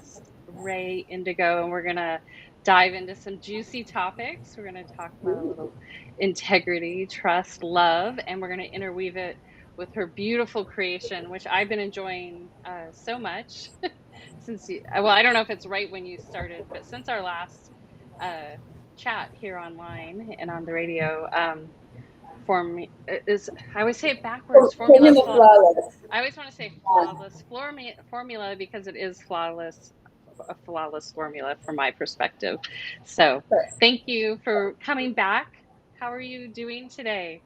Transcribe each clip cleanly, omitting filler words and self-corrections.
guest, Rae Indigo, and we're going to dive into some juicy topics. We're going to talk about a little integrity, trust, love, and we're going to interweave it with her beautiful creation, which I've been enjoying so much since well, I don't know if it's right when you started, but since our last uh, chat here online and on the radio, form is, I always say it backwards, formula Formula flaw. flawless. I always want to say Yeah. flawless formula because it is flawless, a flawless formula from my perspective. So thank you for coming back. How are you doing today?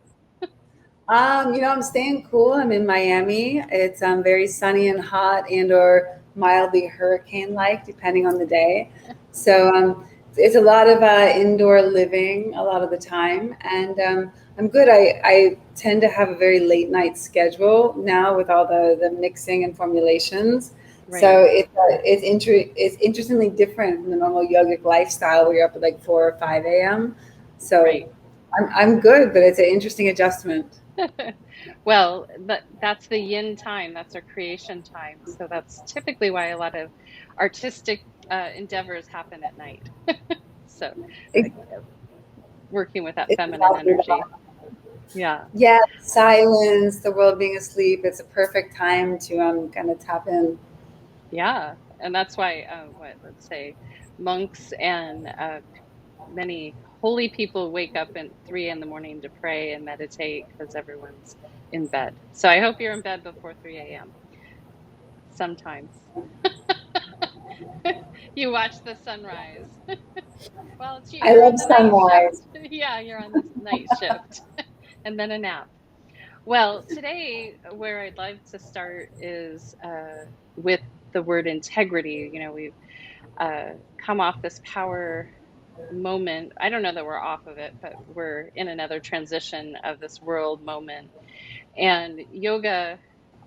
I'm staying cool. I'm in Miami. It's very sunny and hot and or mildly hurricane-like, depending on the day. So it's a lot of indoor living a lot of the time, and I'm good. I tend to have a very late night schedule now with all the mixing and formulations. So Right, it's interestingly different from the normal yogic lifestyle where you're up at like 4 or 5 a.m. So right. I'm good, but it's an interesting adjustment. Well, that's the yin time. That's our creation time. So that's typically why a lot of artistic endeavors happen at night. So uh, working with that feminine Exactly energy. that. Yeah. Yeah, silence, the world being asleep. It's a perfect time to kind of tap in. Yeah, and that's why, let's say, monks and many holy people wake up at 3 in the morning to pray and meditate because everyone's in bed. So I hope you're in bed before 3 a.m. sometimes. You watch the sunrise. Well, I you're on love the night sunrise. shift. Yeah, you're on the night shift, and then a nap. Well, today, where I'd like to start is with the word integrity. You know, we've come off this power moment. I don't know that we're off of it, but we're in another transition of this world moment. And yoga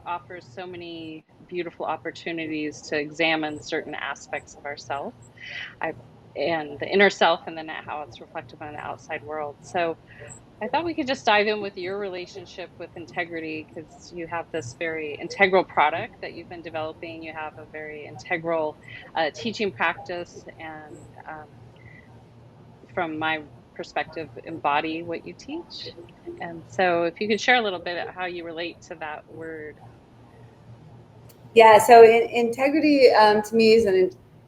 offers so many beautiful opportunities to examine certain aspects of ourself, I, and the inner self, and then how it's reflective on the outside world. So I thought we could just dive in with your relationship with integrity because you have this very integral product that you've been developing. You have a very integral teaching practice, and from my perspective, embody what you teach. And so, if you could share a little bit of how you relate to that word. Yeah, so integrity to me is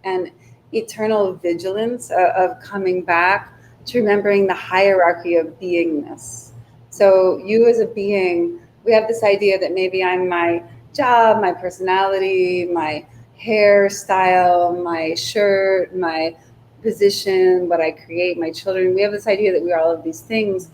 an eternal vigilance of coming back to remembering the hierarchy of beingness. So, you as a being, we have this idea that maybe I'm my job, my personality, my hairstyle, my shirt, my position, what I create, my children. We have this idea that we are all of these things.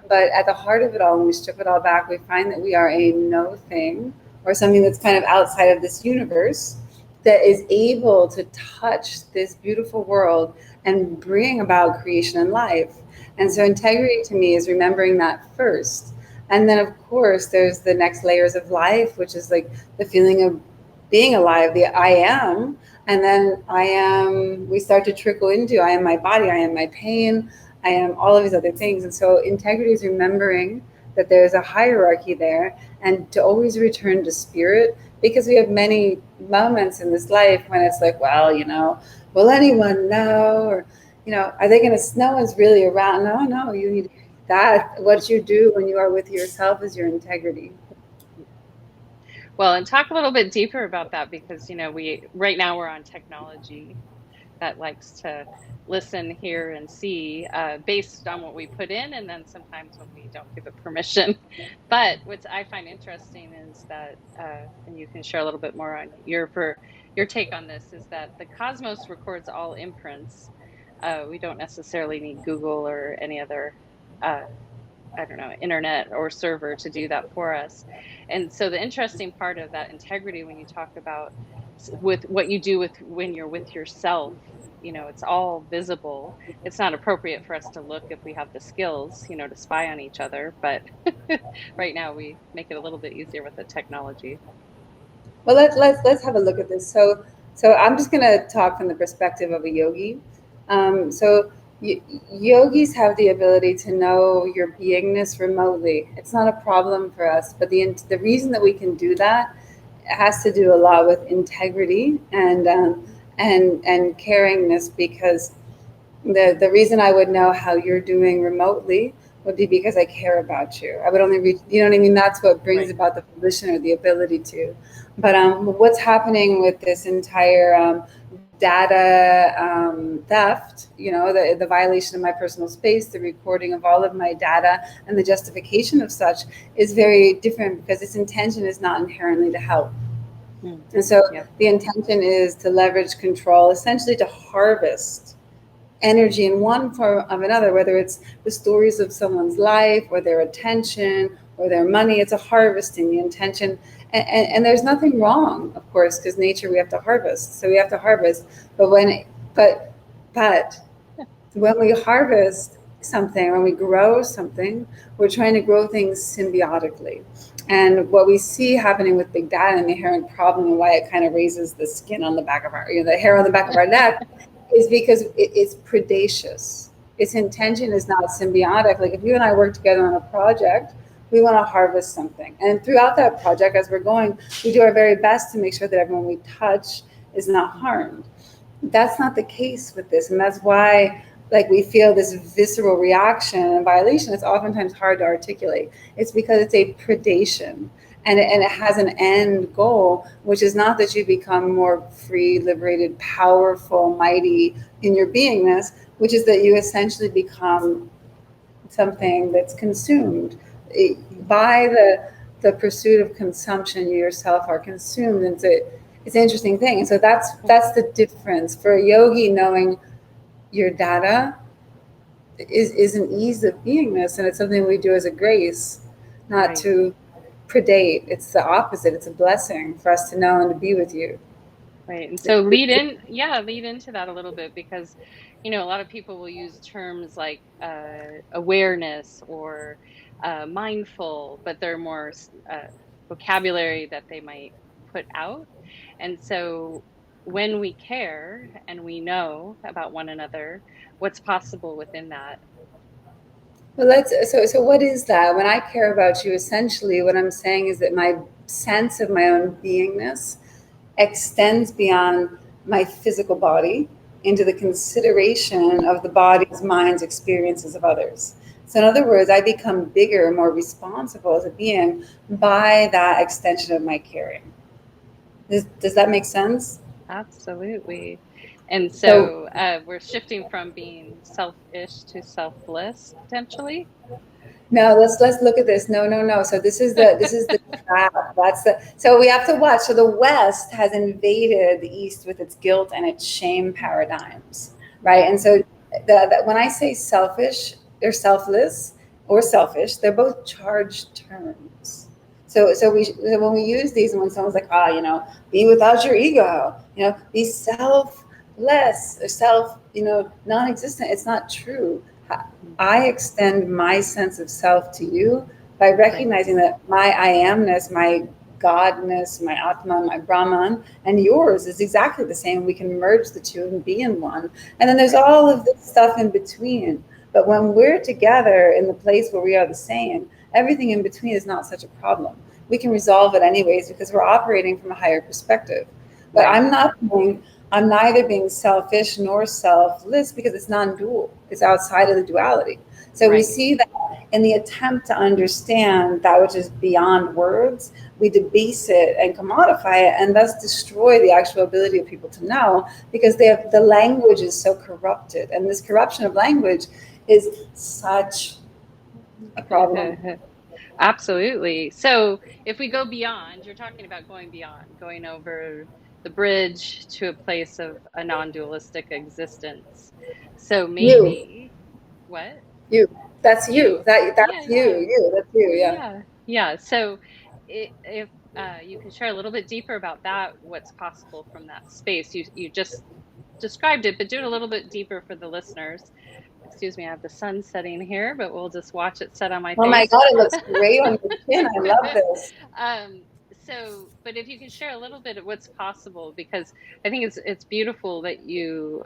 But at the heart of it all, when we strip it all back, we find that we are a no thing or something that's kind of outside of this universe that is able to touch this beautiful world and bring about creation and life. And so integrity to me is remembering that first. And then of course there's the next layers of life, which is like the feeling of being alive, the I am. And then I am, we start to trickle into I am my body, I am my pain, I am all of these other things. And so integrity is remembering that there's a hierarchy there and to always return to spirit because we have many moments in this life when it's like, well, will anyone know? Or, are they going to, no one's really around. No, no, you need that. What you do when you are with yourself is your integrity. Well, and talk a little bit deeper about that because, you know, we right now we're on technology that likes to listen, hear, and see based on what we put in, and then sometimes when we don't give it permission. But what I find interesting is that, and you can share a little bit more on your take on this, is that the cosmos records all imprints. We don't necessarily need Google or any other. I don't know, internet or server to do that for us. And so the interesting part of that integrity, when you talk about with what you do with when you're with yourself, you know, it's all visible. It's not appropriate for us to look if we have the skills, you know, to spy on each other. But right now we make it a little bit easier with the technology. Well, let's have a look at this. So I'm just going to talk from the perspective of a yogi. So yogis have the ability to know your beingness remotely. It's not a problem for us, but the reason that we can do that has to do a lot with integrity and caringness, because the reason I would know how you're doing remotely would be because I care about you. I would only reach, you know what I mean? That's what brings Right. about the volition or the ability to. But what's happening with this entire data theft, the violation of my personal space, the recording of all of my data, and the justification of such is very different, because its intention is not inherently to help. Mm. And so Yep. the intention is to leverage control, essentially to harvest energy in one form of another, whether it's the stories of someone's life or their attention or their money. It's a harvesting, the intention. And there's nothing wrong, of course, because nature, we have to harvest. So we have to harvest. But but when we harvest something, when we grow something, we're trying to grow things symbiotically. And what we see happening with big data, and the inherent problem, and why it kind of raises the skin on the back of our, the hair on the back of our neck, is because it's predacious. Its intention is not symbiotic. Like if you and I work together on a project, we want to harvest something. And throughout that project, as we're going, we do our very best to make sure that everyone we touch is not harmed. That's not the case with this. And that's why, like, we feel this visceral reaction and violation. It's oftentimes hard to articulate. It's because it's a predation. And it has an end goal, which is not that you become more free, liberated, powerful, mighty in your beingness, which is that you essentially become something that's consumed by the pursuit of consumption. You yourself are consumed. And it's an interesting thing. And so that's the difference for a yogi. Knowing your data is an ease of beingness, and it's something we do as a grace, not Right. to predate. It's the opposite. It's a blessing for us to know and to be with you. Right. And so lead into that a little bit because, a lot of people will use terms like awareness or mindful, but they're more vocabulary that they might put out. And so when we care and we know about one another, what's possible within that? Well, so what is that? When I care about you, essentially what I'm saying is that my sense of my own beingness extends beyond my physical body into the consideration of the body's, mind's experiences of others. So in other words, I become bigger, more responsible as a being by that extension of my caring. Does that make sense? Absolutely. And So so we're shifting from being selfish to selfless potentially. no, let's look at this. No, no, no. So this is the trap. That's the so we have to watch. So the West has invaded the East with its guilt and its shame paradigms, right? Right. And so when I say selfish or selfless or selfish, they're both charged terms. So when we use these, and when someone's like, be without your ego, be selfless or non-existent. It's not true. I extend my sense of self to you by Right. recognizing that my I amness, my Godness, my Atman, my Brahman, and yours is exactly the same. We can merge the two and be in one. And then there's Right. all of this stuff in between. But when we're together in the place where we are the same, everything in between is not such a problem. We can resolve it anyways because we're operating from a higher perspective. But Right. I'm neither being selfish nor selfless because it's non-dual. It's outside of the duality. So we Right. see that in the attempt to understand that which is beyond words, we debase it and commodify it, and thus destroy the actual ability of people to know, because the language is so corrupted, and this corruption of language is such a problem. Absolutely. So if we go beyond, you're talking about going beyond, going over the bridge to a place of a non-dualistic existence. So You, maybe what? you, that's you. You. Yeah, That's yeah. that's you. Yeah. Yeah, yeah. So if you can share a little bit deeper about that, what's possible from that space. You just described it, but do it a little bit deeper for the listeners. Excuse me, I have the sun setting here, but we'll just watch it set on my Oh my face. God, it looks great on your chin. I love this. um, but if you can share a little bit of what's possible, because I think it's beautiful that you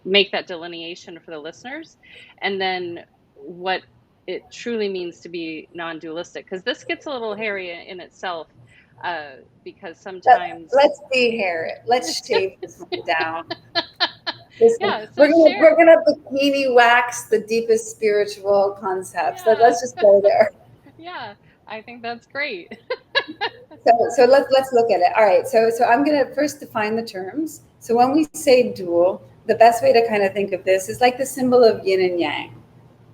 make that delineation for the listeners, and then what it truly means to be non-dualistic, because this gets a little hairy in itself. because Let, sometimes, let's be here. Let's shave this one down. Listen, yeah, so we're share. gonna bikini wax the deepest spiritual concepts. Yeah, Let's just go there. yeah, I think that's great. So let's look at it. All right. So I'm gonna first define the terms. So when we say dual, the best way to kind of think of this is like the symbol of yin and yang.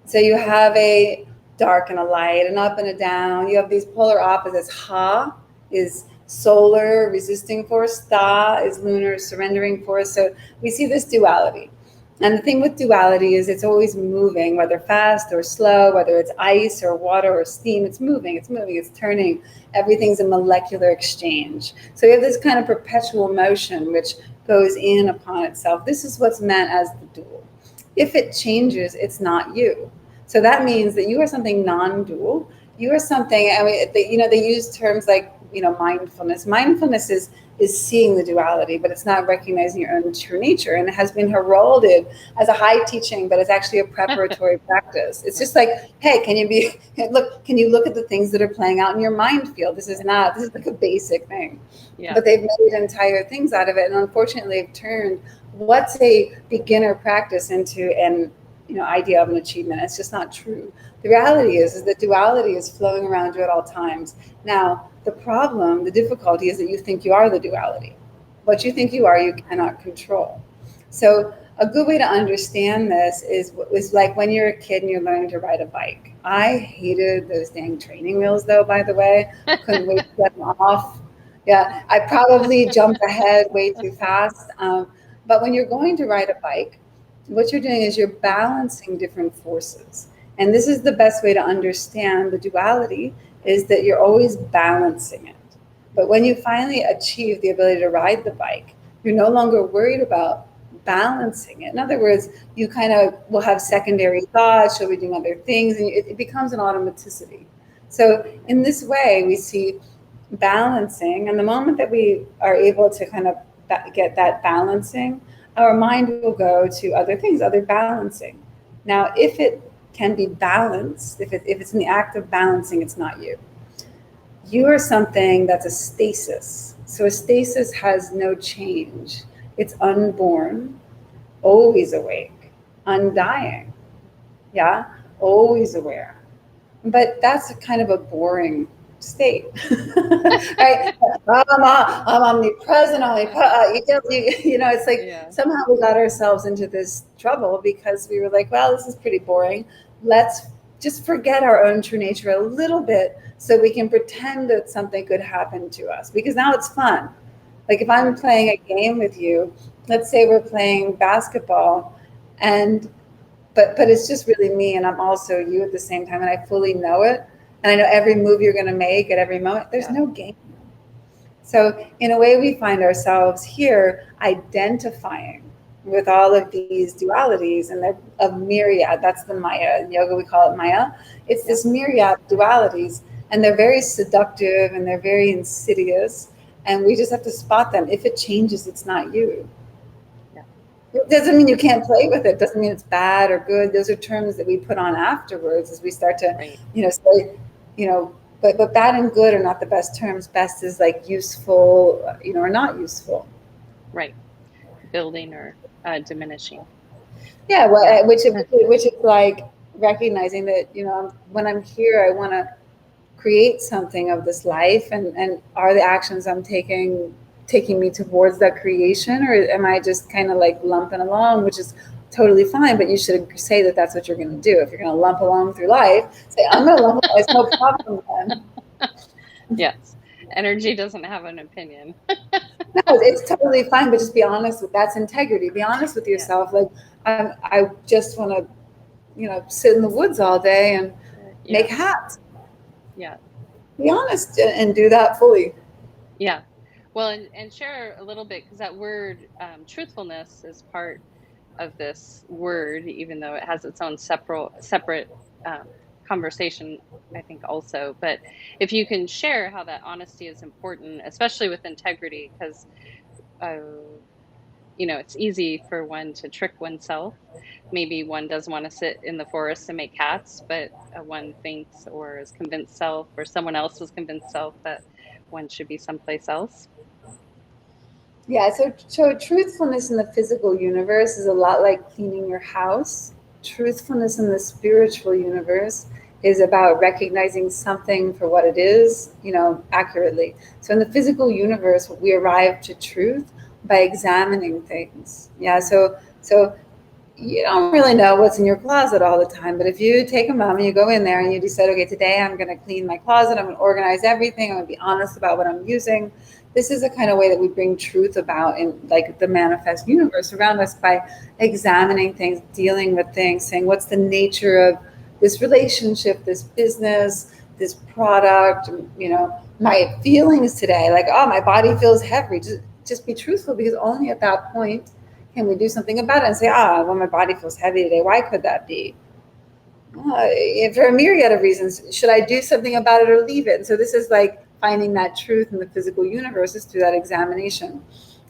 So you have a dark and a light, an up and a down. You have these polar opposites. Ha is solar, resisting force. Tha is lunar, surrendering force. So we see this duality. And the thing with duality is it's always moving, whether fast or slow, whether it's ice or water or steam, it's moving, it's turning. Everything's a molecular exchange. So you have this kind of perpetual motion which goes in upon itself. This is what's meant as the dual. If it changes, it's not you. So that means that you are something non-dual. You are something. I mean, they use terms like mindfulness. Mindfulness is seeing the duality, but it's not recognizing your own true nature, and it has been heralded as a high teaching, but it's actually a preparatory practice. It's Right. just like, hey, can you be look? Can you look at the things that are playing out in your mind field? This is not. This is like a basic thing, Yeah. but they've made entire things out of it, and unfortunately, they've turned what's a beginner practice into an idea of an achievement. It's just not true. The reality is that duality is flowing around you at all times. Now, the problem, the difficulty is that you think you are the duality. What you think you are, you cannot control. So a good way to understand this is like when you're a kid and you're learning to ride a bike. I hated those dang training wheels, though. By the way, couldn't wait to get them off. Yeah, I probably jumped ahead way too fast. But when you're going to ride a bike, what you're doing is you're balancing different forces. And this is the best way to understand the duality is that you're always balancing it. But when you finally achieve the ability to ride the bike, you're no longer worried about balancing it. In other words, you kind of will have secondary thoughts, you'll be doing other things, and it becomes an automaticity. So in this way, we see balancing, and the moment that we are able to kind of get that balancing, our mind will go to other things, other balancing. Now, if it can be balanced, if it's in the act of balancing, it's not you. You are something that's a stasis. So a stasis has no change. It's unborn, always awake, undying. Yeah, always aware. But that's a kind of a boring state, right? I'm omnipresent, it's like Yeah. somehow we got ourselves into this trouble because we were like, well, this is pretty boring. Let's just forget our own true nature a little bit so we can pretend that something could happen to us because now it's fun. Like if I'm Right. playing a game with you, let's say we're playing basketball, and but it's just really me and I'm also you at the same time, and I fully know it, and I know every move you're going to make at every moment. There's Yeah. no game. So in a way we find ourselves here identifying with all of these dualities, and they're a myriad. That's the Maya. In yoga we call it Maya. It's Yeah. this myriad of dualities, and they're very seductive and they're very insidious, and we just have to spot them. If it changes, it's not you. Yeah. It doesn't mean you can't play with it. Doesn't mean it's bad or good. Those are terms that we put on afterwards as we start to, Right. say, but bad and good are not the best terms. Best is like useful, or not useful. Right. Building or diminishing. Yeah, well, Yeah. which is like recognizing that when I'm here, I want to create something of this life, and are the actions I'm taking me towards that creation, or am I just kind of like lumping along, which is totally fine, but you should say that that's what you're going to do. If you're going to lump along through life, say I'm going to lump along, it's no problem then. Yes. Energy doesn't have an opinion. No, it's totally fine, but just be honest with that's integrity. Be honest with Yeah. yourself. Like I just want to sit in the woods all day and make Yes. hats. Yeah. Be honest and do that fully. Yeah. Well, and share a little bit because that word truthfulness is part of this word, even though it has its own separate um, conversation, I think also. But if you can share how that honesty is important, especially with integrity, because uh, it's easy for one to trick oneself. Maybe one does want to sit in the forest and make hats, but one thinks or is convinced self, or someone else is convinced self that one should be someplace else? Yeah, so truthfulness in the physical universe is a lot like cleaning your house. Truthfulness in the spiritual universe is about recognizing something for what it is, accurately. So in the physical universe, we arrive to truth by examining things. Yeah, so you don't really know what's in your closet all the time, but if you take a moment, you go in there and you decide, okay, today I'm going to clean my closet, I'm going to organize everything, I'm going to be honest about what I'm using. This is the kind of way that we bring truth about in like the manifest universe around us, by examining things, dealing with things, saying what's the nature of this relationship, this business, this product, my feelings today, like, oh, my body feels heavy. Just be truthful, because only at that point can we do something about it and say, well, my body feels heavy today. Why could that be? For a myriad of reasons. Should I do something about it or leave it? And so this is like finding that truth in the physical universe is through that examination.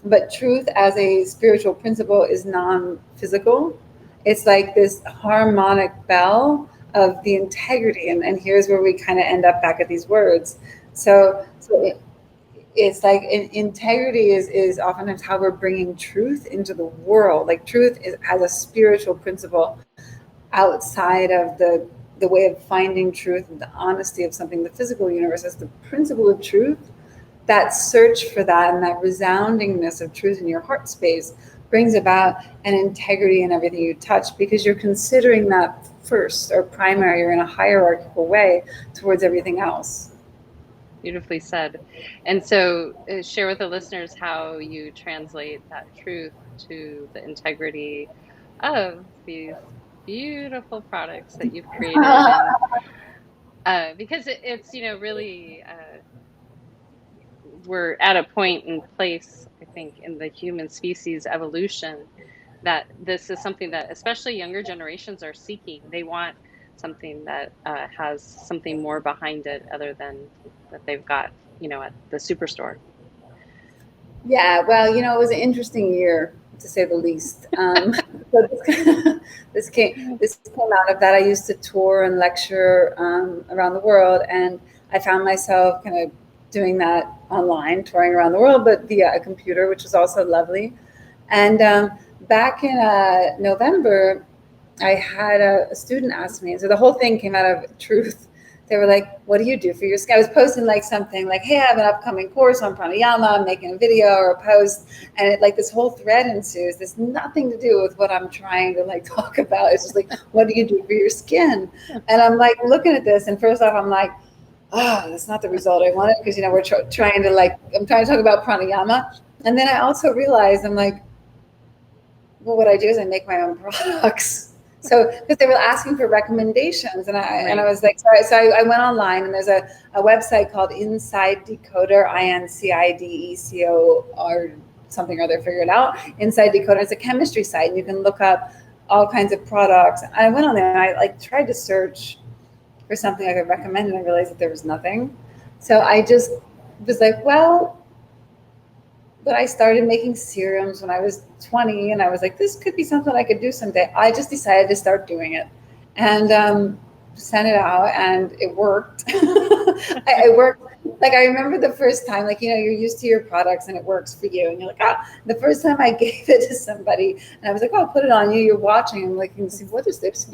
But truth as a spiritual principle is non-physical. It's like this harmonic bell of the integrity. And here's where we kind of end up back at these words. It's like integrity is oftentimes how we're bringing truth into the world. Like truth is as a spiritual principle outside of the way of finding truth and the honesty of something. The physical universe as the principle of truth. That search for that and that resoundingness of truth in your heart space brings about an integrity in everything you touch, because you're considering that first or primary or in a hierarchical way towards everything else. Beautifully said. And so, share with the listeners how you translate that truth to the integrity of these beautiful products that you've created. And because it's, really, we're at a point and place, I think, in the human species evolution that this is something that especially younger generations are seeking. They want something that has something more behind it other than that they've got, at the superstore. Yeah, well, it was an interesting year to say the least. So this came out of that. I used to tour and lecture around the world, and I found myself kind of doing that online, touring around the world, but via a computer, which was also lovely. And back in November, I had a student ask me, and so the whole thing came out of truth. They were like, what do you do for your skin? I was posting like something like, hey, I have an upcoming course on pranayama, I'm making a video or a post. And it like this whole thread ensues. There's nothing to do with what I'm trying to like talk about. It's just like, what do you do for your skin? And I'm like looking at this. And first off, I'm like, that's not the result I wanted. Because, we're trying to like, I'm trying to talk about pranayama. And then I also realized, I'm like, well, what I do is I make my own products. So, because they were asking for recommendations, and I was like, so I went online, and there's a website called Inside Decoder, INCIDECOR something or other, figure it out. Inside Decoder, it's a chemistry site, and you can look up all kinds of products. And I went on there, and I like tried to search for something I could recommend, and I realized that there was nothing. So I just was like, well. But I started making serums when I was 20, and I was like, this could be something I could do someday. I just decided to start doing it, and sent it out, and it worked. It worked. Like, I remember the first time, like, you're used to your products and it works for you. And you're like, the first time I gave it to somebody and I was like, oh, put it on you. You're watching. I'm like, you see, what is this?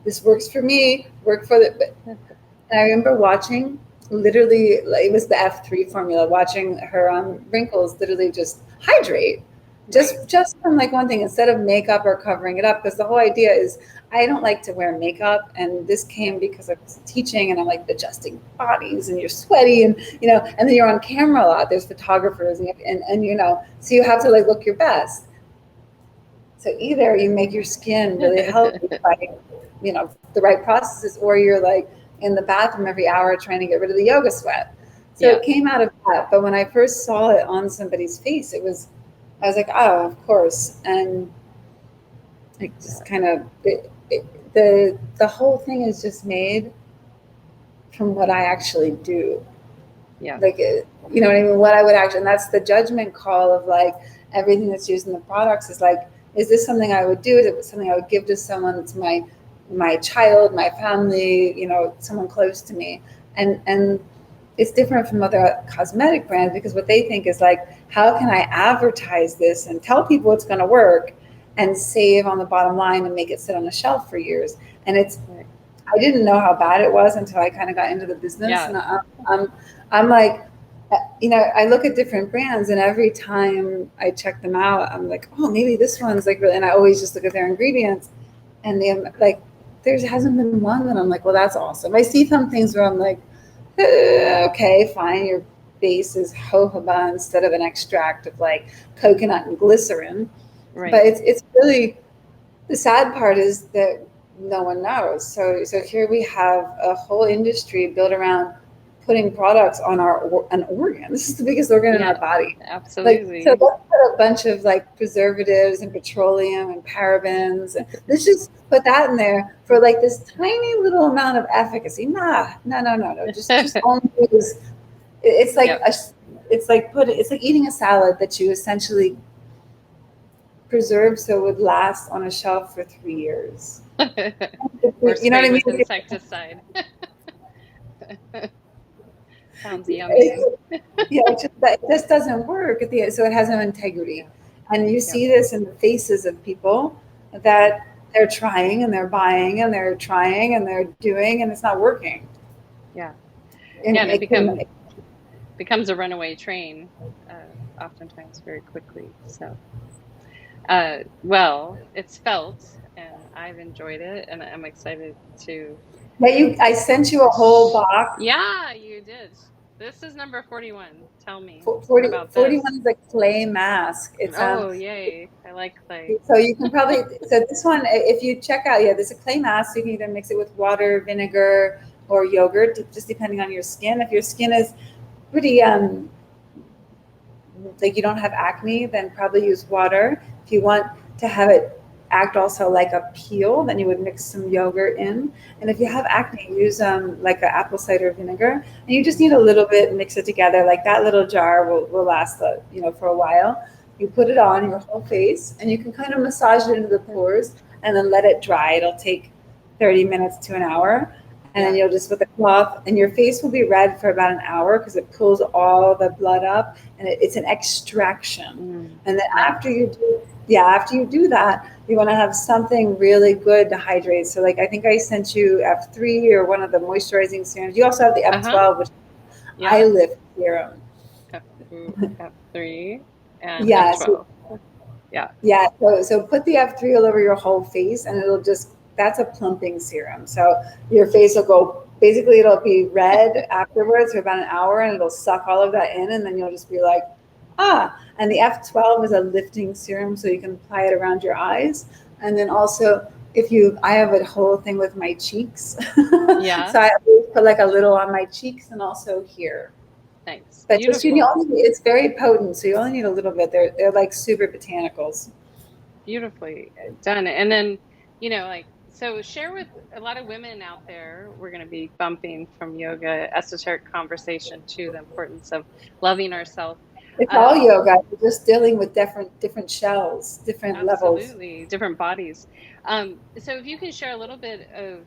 This works for me, work for the, and I remember watching literally, it was the F3 formula, watching her wrinkles literally just hydrate, just from like one thing, instead of makeup or covering it up. Because the whole idea is, I don't like to wear makeup, and this came because I was teaching, and I'm like adjusting bodies, and you're sweaty, and and then you're on camera a lot. There's photographers, and so you have to like look your best. So either you make your skin really healthy by the right processes, or you're like in the bathroom every hour trying to get rid of the yoga sweat. So It came out of that. But when I first saw it on somebody's face, I was like, oh, of course. And it just kind of, the whole thing is just made from what I actually do. Yeah. Like, you know what I mean? What I would actually, and that's the judgment call of like everything that's used in the products is like, is this something I would do? Is it something I would give to someone that's my child, my family, someone close to me? And it's different from other cosmetic brands because what they think is like, how can I advertise this and tell people it's going to work and save on the bottom line and make it sit on a shelf for years? And it's, Right. I didn't know how bad it was until I kind of got into the business. Yeah. And I'm like, I look at different brands and every time I check them out, I'm like, oh, maybe this one's like really, and I always just look at their ingredients and they like, there hasn't been one that I'm like, well, that's awesome. I see some things where I'm like, okay, fine, your base is jojoba instead of an extract of like coconut and glycerin. Right. But it's really, the sad part is that no one knows. So here we have a whole industry built around putting products on an organ. This is the biggest organ in our Yeah, body. Like, so absolutely. let's put a bunch of like preservatives and petroleum and parabens. Let's just put that in there for like this tiny little amount of efficacy. Nah, no. Just only use. It's like Yep. it's like eating a salad that you essentially preserved so it would last on a shelf for 3 years. Or You know what sprayed I mean? with insecticide. Sounds yummy. It, yeah, it just doesn't work at the end. So it has no integrity. Yeah. And you Yep. see this in the faces of people that they're trying and they're buying and they're trying and they're doing and it's not working. Yeah. And Yeah, and it it can, becomes a runaway train, oftentimes very quickly. So, well, it's felt, and I've enjoyed it, and I'm excited to. I sent you a whole box. Yeah, you did. This is number 41. Tell me 40, about this. 41 is a clay mask. It's Oh, yay. I like clay. so you can probably, so this one, if you check out, yeah, there's a clay mask. So you can either mix it with water, vinegar, or yogurt, just depending on your skin. If your skin is pretty like you don't have acne, then probably use water. If you want to have it act also like a peel, then you would mix some yogurt in. And if you have acne, use like an apple cider vinegar. And you just need a little bit, mix it together. Like that little jar will last for a while. You put it on your whole face, and you can kind of massage it into the pores, and then let it dry. It'll take 30 minutes to an hour. And then Yeah. you'll just with a cloth, and your face will be red for about an hour because it pulls all the blood up, and it's an extraction. Mm, And then nice. after you do that, you want to have something really good to hydrate. So like I think I sent you F3 or one of the moisturizing serums. You also have the Uh-huh. F12, which Yeah. eye lift serum. F, F3 and Yeah, so F12. Yeah. yeah, so put the F3 all over your whole face, and it'll just, that's a plumping serum. So your face will go, basically it'll be red afterwards for about an hour, and it'll suck all of that in, and then you'll just be like, ah. And the F12 is a lifting serum, so you can apply it around your eyes. And then also, I have a whole thing with my cheeks. Yeah. So I always put like a little on my cheeks and also here. Nice. But just Beautiful. it's very potent, so you only need a little bit. They're like super botanicals. Beautifully done. And then, like, so share with a lot of women out there, we're going to be bumping from yoga, esoteric conversation to the importance of loving ourselves. It's all Um, yoga. You're just dealing with different shells, different levels. Absolutely, different bodies. So if you can share a little bit of,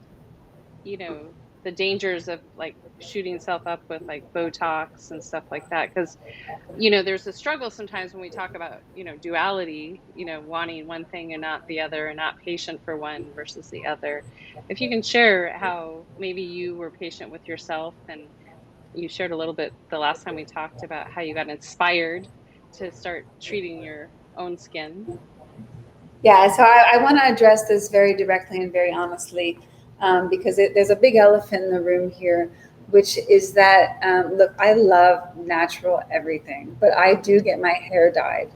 the dangers of like shooting self up with like Botox and stuff like that, because there's a struggle sometimes when we talk about, duality, wanting one thing and not the other, and not patient for one versus the other. If you can share how maybe you were patient with yourself, and you shared a little bit the last time we talked about how you got inspired to start treating your own skin. Yeah, so I want to address this very directly and very honestly, because there's a big elephant in the room here, which is that, look, I love natural everything, but I do get my hair dyed.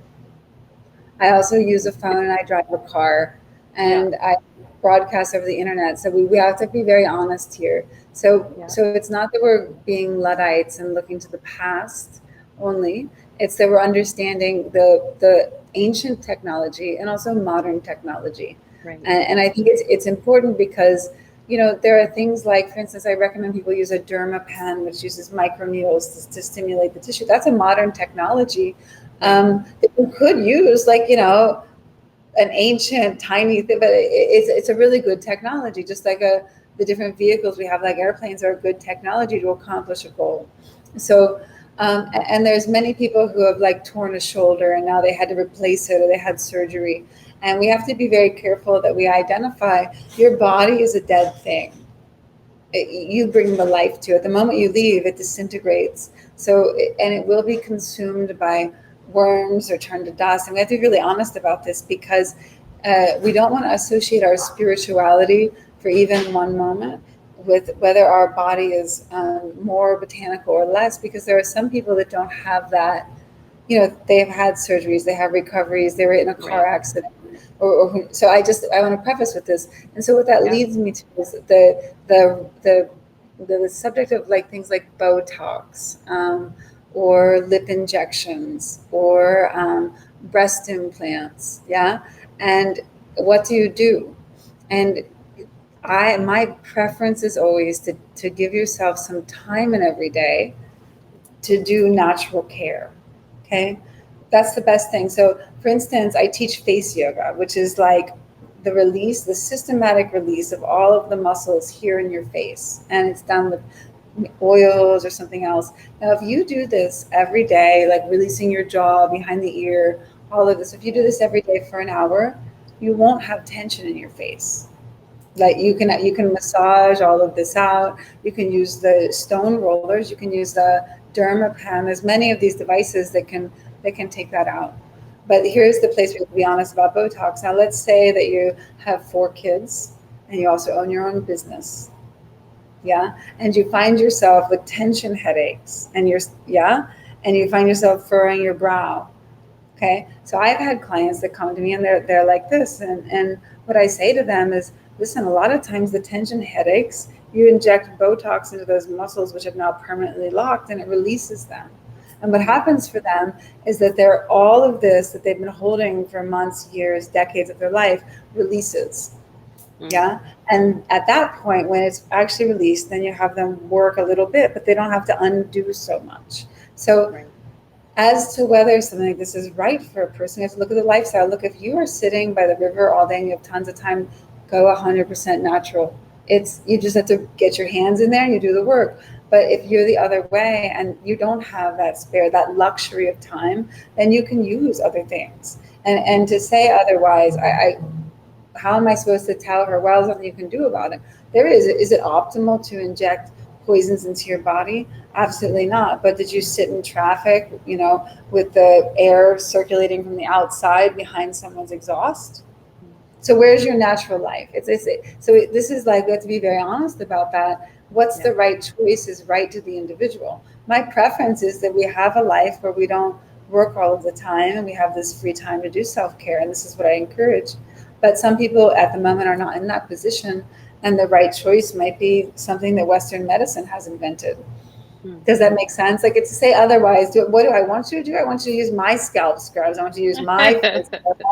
I also use a phone and I drive a car Yeah, and I broadcast over the internet. So we have to be very honest here. So yeah, so it's not that we're being Luddites and looking to the past only. It's that we're understanding the ancient technology and also modern technology. right. And I think it's important because there are things like, for instance, I recommend people use a derma pen, which uses microneedles to stimulate the tissue. That's a modern technology Right. that you could use, like an ancient tiny thing, but it's a really good technology. Just like the different vehicles we have, like airplanes, are a good technology to accomplish a goal. So, and there's many people who have like torn a shoulder and now they had to replace it or they had surgery. And we have to be very careful that we identify your body is a dead thing. You bring the life to it. The moment you leave, it disintegrates. So, and it will be consumed by worms or turned to dust. And we have to be really honest about this because we don't want to associate our spirituality for even one moment with whether our body is more botanical or less, because there are some people that don't have that. You know, they've had surgeries, they have recoveries, they were in a car Right. accident, so I want to preface with this. And so what that Yeah. leads me to is the subject of like things like Botox, or lip injections, or breast implants. Yeah. And what do you do? And my preference is always to give yourself some time in every day to do natural care. Okay. That's the best thing. So, for instance, I teach face yoga, which is like the systematic release of all of the muscles here in your face. And it's done with oils or something else. Now, if you do this every day, like releasing your jaw, behind the ear, all of this, if you do this every day for an hour, you won't have tension in your face. Like you can massage all of this out. You can use the stone rollers. You can use the dermapen. There's many of these devices that can take that out. But here's the place we have to be honest about Botox. Now let's say that you have 4 kids and you also own your own business. Yeah. And you find yourself with tension headaches and yeah, and you find yourself furrowing your brow. Okay. So I've had clients that come to me and they're like this. And what I say to them is, listen, a lot of times the tension headaches, you inject Botox into those muscles which have now permanently locked and it releases them. And what Mm. happens for them is that they're all of this that they've been holding for months, years, decades of their life releases. Mm. Yeah. And at that point, when it's actually released, then you have them work a little bit, but they don't have to undo so much. So Right. as to whether something like this is right for a person, you have to look at the lifestyle. Look, if you are sitting by the river all day and you have tons of time, go 100% natural. You just have to get your hands in there and you do the work. But if you're the other way and you don't have that luxury of time, then you can use other things. And to say otherwise, how am I supposed to tell her, well, there's nothing you can do about it? There is. Is it optimal to inject poisons into your body? Absolutely not. But did you sit in traffic, with the air circulating from the outside behind someone's exhaust? Mm. So where's your natural life? This is like, we have to be very honest about that. What's Yeah. the right choice is right to the individual. My preference is that we have a life where we don't work all of the time and we have this free time to do self-care. And this is what I encourage. But some people at the moment are not in that position. And the right choice might be something that Western medicine has invented. Mm. Does that make sense? Like, it's to say otherwise. What do I want you to do? I want you to use my scalp scrubs. I want you to use my face scrub.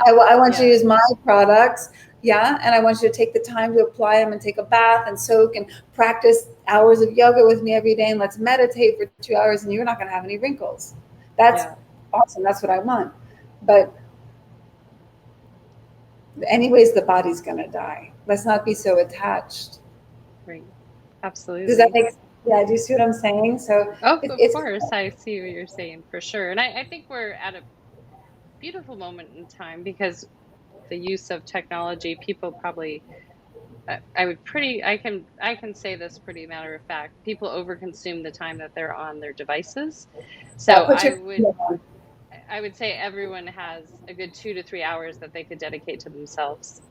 I want you to Yeah. use my products. Yeah. And I want you to take the time to apply them and take a bath and soak and practice hours of yoga with me every day. And let's meditate for 2 hours and you're not going to have any wrinkles. That's Yeah. awesome. That's what I want. But anyways, the body's going to die. Let's not be so attached. Right. Does that Absolutely. make sense? Yeah. Do you see what I'm saying? So Oh, it, of it's course, I see what you're saying for sure. And I think we're at a beautiful moment in time because the use of technology, people probably, I can say this pretty matter of fact. People overconsume the time that they're on their devices. yeah. So Put your I would say everyone has a good 2 to 3 hours that they could dedicate to themselves.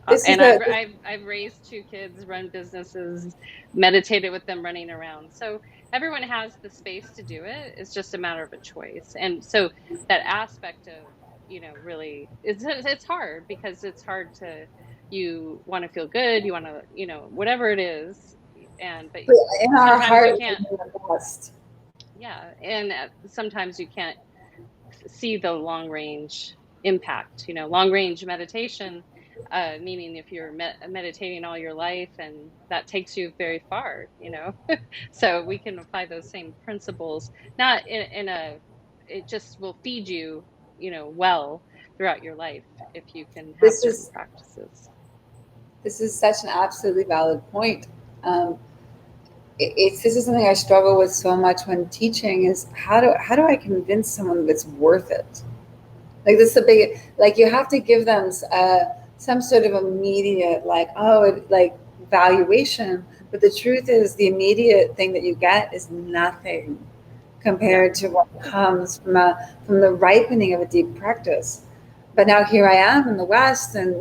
this is And the I've raised 2 kids, run businesses, meditated with them running around. So everyone has the space to do it. It's just a matter of a choice. And so that aspect of, really it's hard because it's hard to you want to feel good, you want to, whatever it is. And but in our sometimes you heart we can't, know the best. yeah, and sometimes you can't see the long range impact. Long range meditation, meaning if you're meditating all your life and that takes you very far. So we can apply those same principles, not in a, it just will feed you, well throughout your life if you can have This certain is practices. this is such an absolutely valid point. Um, it's this is something I struggle with so much when teaching is how do I convince someone that it's worth it? Like this is a big, like you have to give them some sort of immediate like, oh like valuation, but the truth is the immediate thing that you get is nothing Yeah. compared to what comes from the ripening of a deep practice. But now here I am in the West, and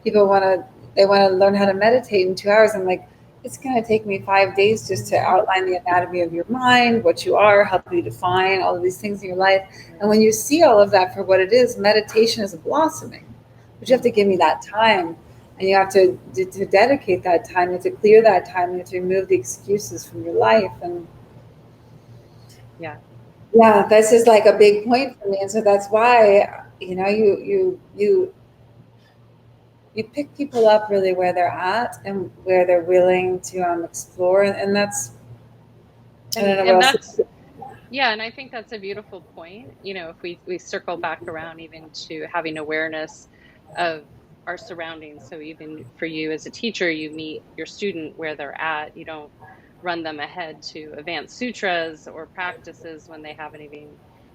people want to learn how to meditate in 2 hours. I'm like, it's going to take me 5 days just to outline the anatomy of your mind, what you are, help you define all of these things in your life. And when you see all of that for what it is, meditation is blossoming. But you have to give me that time, and you have to dedicate that time. You have to clear that time. You have to remove the excuses from your life. And Yeah. yeah, this is like a big point for me, and so that's why you pick people up really where they're at and where they're willing to explore, and that's I don't know what And else. that's, yeah, and I think that's a beautiful point. If we circle back around even to having awareness of our surroundings. So even for you as a teacher, you meet your student where they're at. You don't run them ahead to advanced sutras or practices when they haven't even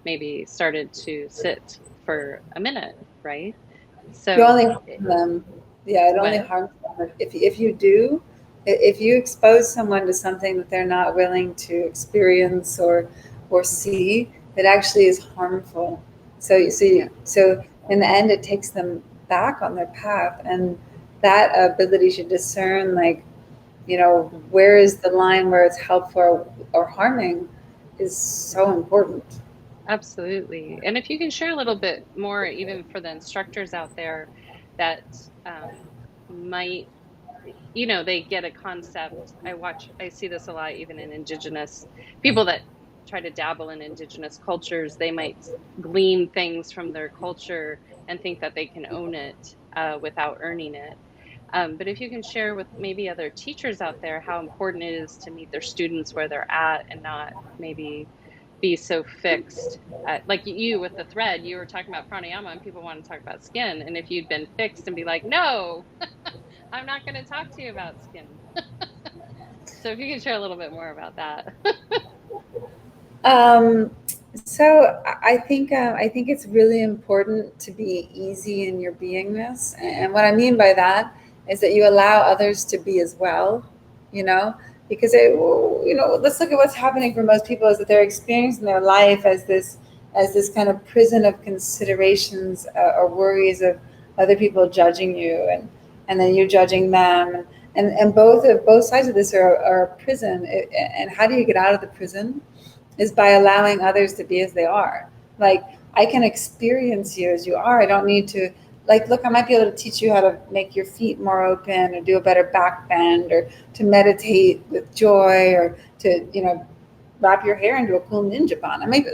maybe started to sit for a minute, right? You So, only harm them. Yeah, it only what? harms them if you do. If you expose someone to something that they're not willing to experience or see, it actually is harmful. So you Yeah. see, so in the end, it takes them back on their path, and that ability to discern, like, where is the line where it's helpful or harming, is so important. Absolutely. And if you can share a little bit more, even for the instructors out there that might, they get a concept. I see this a lot, even in indigenous people that try to dabble in indigenous cultures. They might glean things from their culture and think that they can own it without earning it. But if you can share with maybe other teachers out there how important it is to meet their students where they're at and not maybe be so fixed. Like you with the thread, you were talking about pranayama and people want to talk about skin. And if you'd been fixed and be like, no, I'm not going to talk to you about skin. So if you can share a little bit more about that. Um, so I think it's really important to be easy in your beingness, and what I mean by that is that you allow others to be as well, you know, because let's look at what's happening for most people is that they're experiencing their life as this kind of prison of considerations or worries of other people judging you, and then you judging them, and both sides of this are a prison. And how do you get out of the prison? Is by allowing others to be as they are. Like, I can experience you as you are. I don't need to, like, look, I might be able to teach you how to make your feet more open or do a better back bend or to meditate with joy or to, wrap your hair into a cool ninja bun. I mean,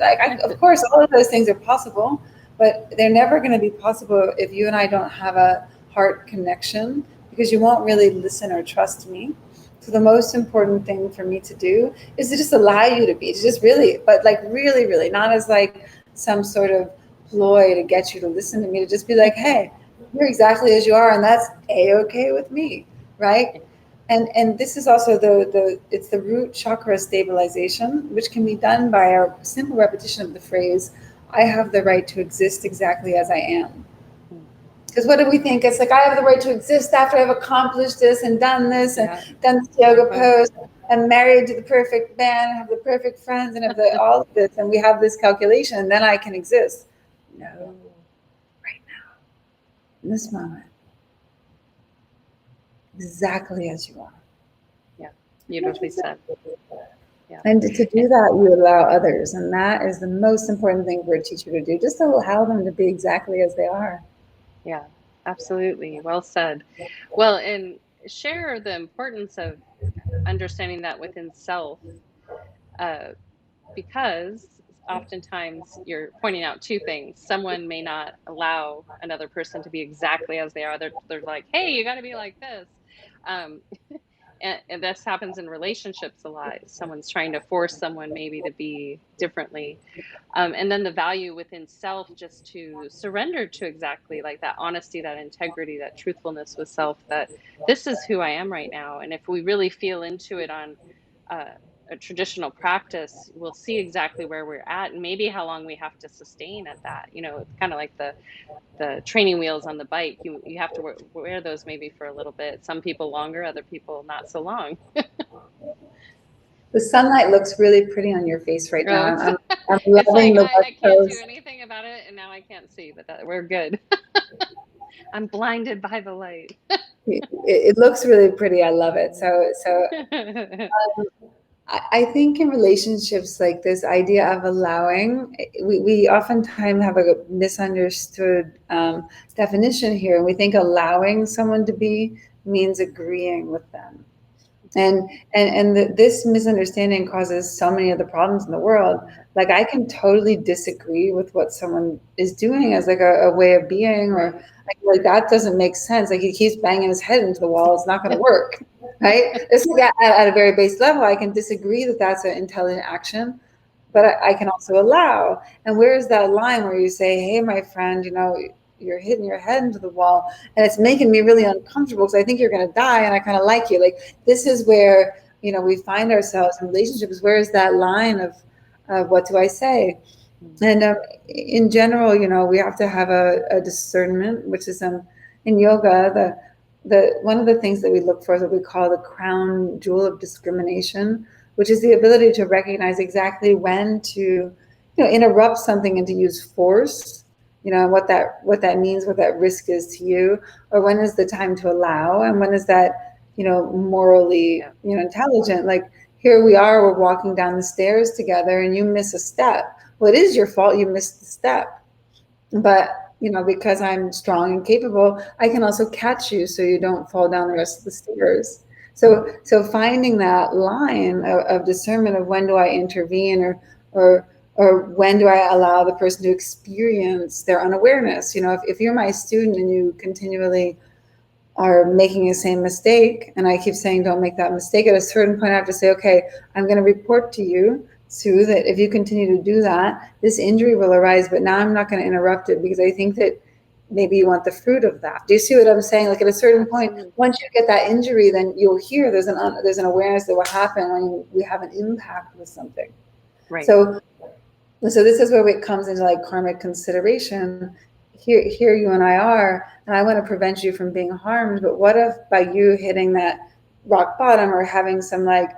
of course, all of those things are possible, but they're never going to be possible if you and I don't have a heart connection, because you won't really listen or trust me. So the most important thing for me to do is to just allow you to be, to just really, but like really, really, not as like some sort of ploy to get you to listen to me, to just be like, hey, you're exactly as you are, and that's a-okay with me, right? And this is also the it's the root chakra stabilization, which can be done by a simple repetition of the phrase, I have the right to exist exactly as I am. Because what do we think? It's like, I have the right to exist after I've accomplished this and done this and Yeah. done this yoga Uh-huh. pose and married to the perfect man and have the perfect friends and have all of this, and we have this calculation, and then I can exist. No, right now, in this moment, exactly as you are. Yeah. Beautifully said. Yeah. And to Eh, do that, you allow others, and that is the most important thing for a teacher to do. Just to allow them to be exactly as they are. Yeah. Absolutely. Well said. Well, and share the importance of understanding that within self, uh, because oftentimes you're pointing out two things. Someone may not allow another person to be exactly as they are. They're like, hey, you got to be like this. Um, and this happens in relationships a lot. Someone's trying to force someone maybe to be differently. And then the value within self just to surrender to exactly like that honesty, that integrity, that truthfulness with self, that this is who I am right now. And if we really feel into it on uh, a traditional practice, we'll see exactly where we're at and maybe how long we have to sustain at that. You know, it's kind of like the training wheels on the bike. You have to wear those maybe for a little bit. Some people longer, other people not so long. The sunlight looks really pretty on your face right now. Oh, I'm it's loving like the West I can't do Coast. anything about it, and now I can't see, but we're good. I'm blinded by the light. It looks really pretty. I love it. So I think in relationships, like this idea of allowing, we oftentimes have a misunderstood definition here. And we think allowing someone to be means agreeing with them. And this misunderstanding causes so many of the problems in the world. Like I can totally disagree with what someone is doing as like a way of being, or Right. like that doesn't make sense. Like he keeps banging his head into the wall, it's not going to work, right? It's like at a very base level, I can disagree that that's an intelligent action, but I can also allow. And where is that line where you say, hey, my friend, you're hitting your head into the wall and it's making me really uncomfortable because I think you're going to die and I kind of like you. Like this is where, we find ourselves in relationships. Where is that line of what do I say? And in general, we have to have a discernment, which is in yoga, the one of the things that we look for is what we call the crown jewel of discrimination, which is the ability to recognize exactly when to, interrupt something and to use force, what that means, what that risk is to you, or when is the time to allow, and when is that, morally, Yeah. intelligent. Like here we are, we're walking down the stairs together, and you miss a step. Well, it is your fault you missed the step, but because I'm strong and capable, I can also catch you so you don't fall down the rest of the stairs. So finding that line of discernment of when do I intervene, or or when do I allow the person to experience their unawareness. If you're my student and you continually are making the same mistake, and I keep saying don't make that mistake, at a certain point I have to say, okay, I'm going to report to you, Sue, that if you continue to do that, this injury will arise, but now I'm not going to interrupt it because I think that maybe you want the fruit of that. Do you see what I'm saying? Like at a certain point, Absolutely. once you get that injury, then you'll hear there's an awareness that will happen when we have an impact with something. Right. So so this is where it comes into like karmic consideration. Here you and I are, and I want to prevent you from being harmed, but what if by you hitting that rock bottom or having some like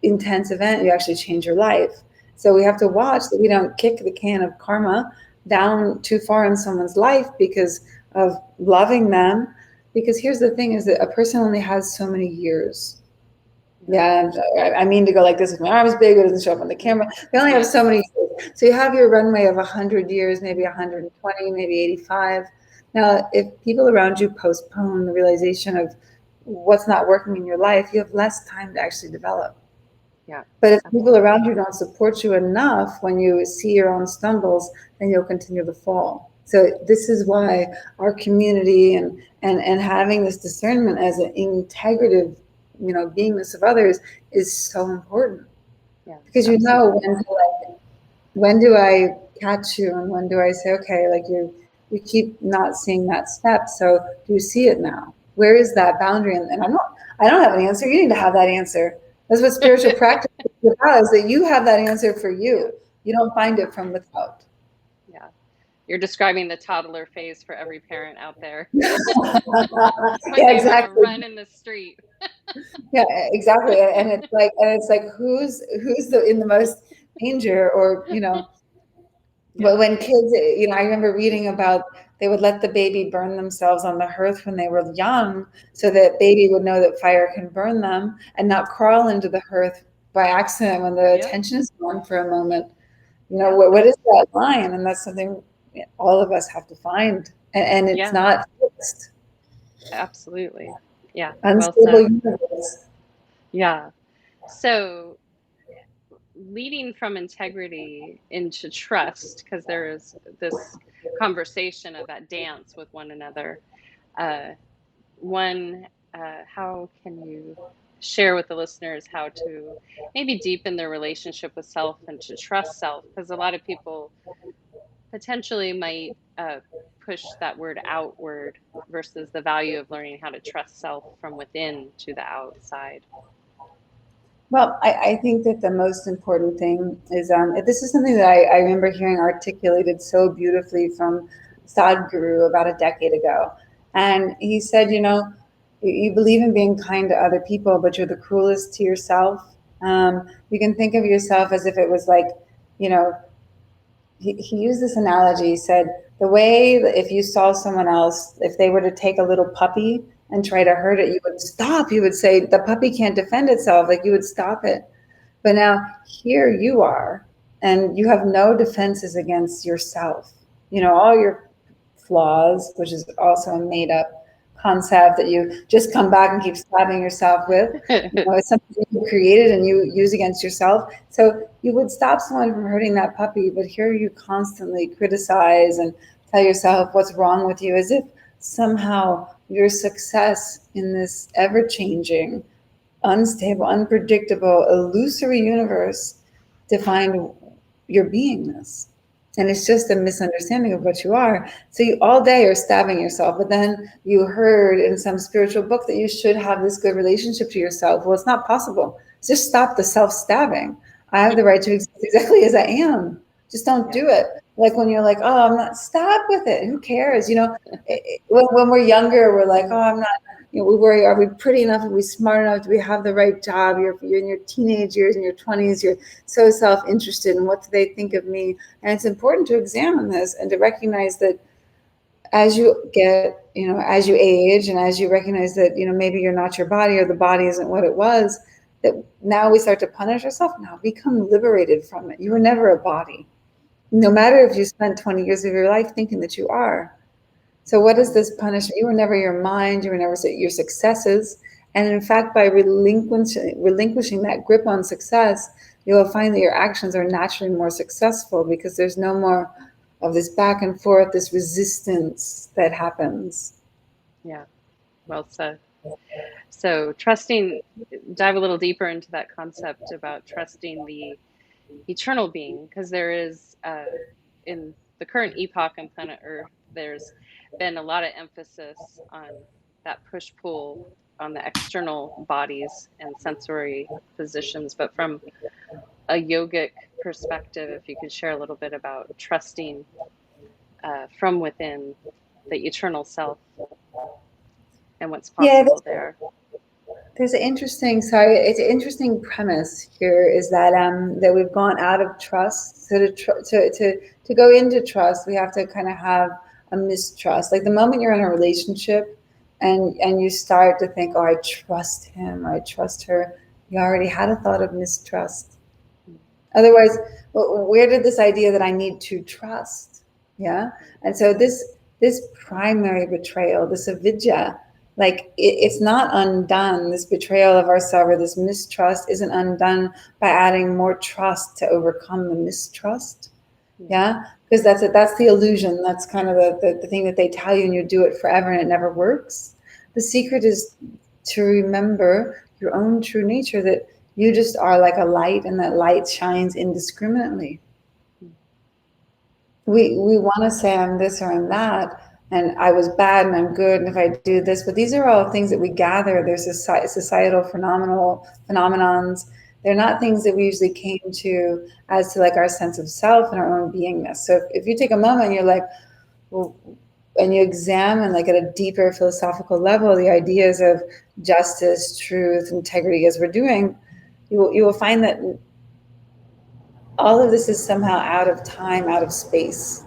intense event, you actually change your life? So we have to watch that we don't kick the can of karma down too far in someone's life because of loving them. Because here's the thing is that a person only has so many years. Yeah. Yeah, I mean to go like this with my arms big, it doesn't show up on the camera. They only have Yeah. so many years. So you have your runway of 100 years, maybe 120, maybe 85. Now, if people around you postpone the realization of what's not working in your life, you have less time to actually develop. Yeah. But if people Absolutely. around you don't support you enough when you see your own stumbles, then you'll continue to fall. So this is why our community and having this discernment as an integrative, beingness of others is so important, Yeah. because Absolutely. when do I catch you and when do I say, okay, like you keep not seeing that step, so do you see it now? Where is that boundary? And I don't have an answer. You need to have that answer. That's what spiritual practice is about, is that you have that answer for Yeah. you. You don't find it from without. Yeah. You're describing the toddler phase for every parent out there when Yeah, they want to exactly. run in the street. Yeah, exactly. And it's like who's the in the most danger, or Yeah. but when kids, I remember reading about they would let the baby burn themselves on the hearth when they were young, so that baby would know that fire can burn them and not crawl into the hearth by accident when the Yep. attention is gone for a moment. Yep. What is that line? And that's something all of us have to find. And it's Yeah. not fixed. Absolutely. Yeah. Well Unstable said. universe. Yeah. So leading from integrity into trust, because there is this conversation of that dance with one another. Uh, how can you share with the listeners how to maybe deepen their relationship with self and to trust self? Because a lot of people potentially might push that word outward versus the value of learning how to trust self from within to the outside. Well, I think that the most important thing is this is something that I remember hearing articulated so beautifully from Sadhguru about a decade ago. And he said, you know, you believe in being kind to other people, but you're the cruelest to yourself. You can think of yourself as if it was like, you know, he used this analogy. He said, the way that if you saw someone else, if they were to take a little puppy and try to hurt it, you would stop. You would say, the puppy can't defend itself. Like you would stop it. But now here you are, and you have no defenses against yourself. You know, all your flaws, which is also a made up concept that you just come back and keep slapping yourself with. You know, it's something you created and you use against yourself. So you would stop someone from hurting that puppy, but here you constantly criticize and tell yourself what's wrong with you, as if somehow your success in this ever changing, unstable, unpredictable, illusory universe defined your beingness. And it's just a misunderstanding of what you are. So you all day are stabbing yourself, but then you heard in some spiritual book that you should have this good relationship to yourself. Well, it's not possible. Just stop the self stabbing. I have the right to exist exactly as I am. Just don't Yeah. do it. Like when you're like, oh, I'm not, stop with it. Who cares? You know, when we're younger, we're like, oh, I'm not, you know, we worry, are we pretty enough? Are we smart enough? Do we have the right job? You're in your teenage years, in your 20s, you're so self-interested in what do they think of me? And it's important to examine this and to recognize that as you get, you know, as you age and as you recognize that, you know, maybe you're not your body or the body isn't what it was, that now we start to punish ourselves. Now become liberated from it. You were never a body. No matter if you spent 20 years of your life thinking that you are. So what is this punishment? You were never your mind. You were never your successes. And in fact, by relinquishing that grip on success, you will find that your actions are naturally more successful because there's no more of this back and forth, this resistance that happens. Yeah. Well said. So trusting, dive a little deeper into that concept about trusting the eternal being, because there is, in the current epoch on planet Earth, there's been a lot of emphasis on that push pull on the external bodies and sensory positions. But from a yogic perspective, if you could share a little bit about trusting from within the eternal self and what's Yeah, possible there. there's an interesting, sorry, it's an interesting premise here is that we've gone out of trust. So to go into trust, we have to kind of have a mistrust. Like the moment you're in a relationship and you start to think, oh, I trust him or I trust her, you already had a thought of mistrust. Otherwise, where did this idea that I need to trust? Yeah. And so this primary betrayal, this avidya, like it's not undone. This betrayal of ourselves or this mistrust isn't undone by adding more trust to overcome the mistrust. Yeah. Yeah. Because that's the illusion. That's kind of the thing that they tell you and you do it forever and it never works. The secret is to remember your own true nature, that you just are like a light and that light shines indiscriminately. We want to say I'm this or I'm that, and I was bad and I'm good, and if I do this, but these are all things that we gather. There's societal phenomenons. They're not things that we usually came to as to like our sense of self and our own beingness. So if you take a moment and you're like, well, and you examine like at a deeper philosophical level the ideas of justice, truth, integrity, as we're doing, you will find that all of this is somehow out of time, out of space.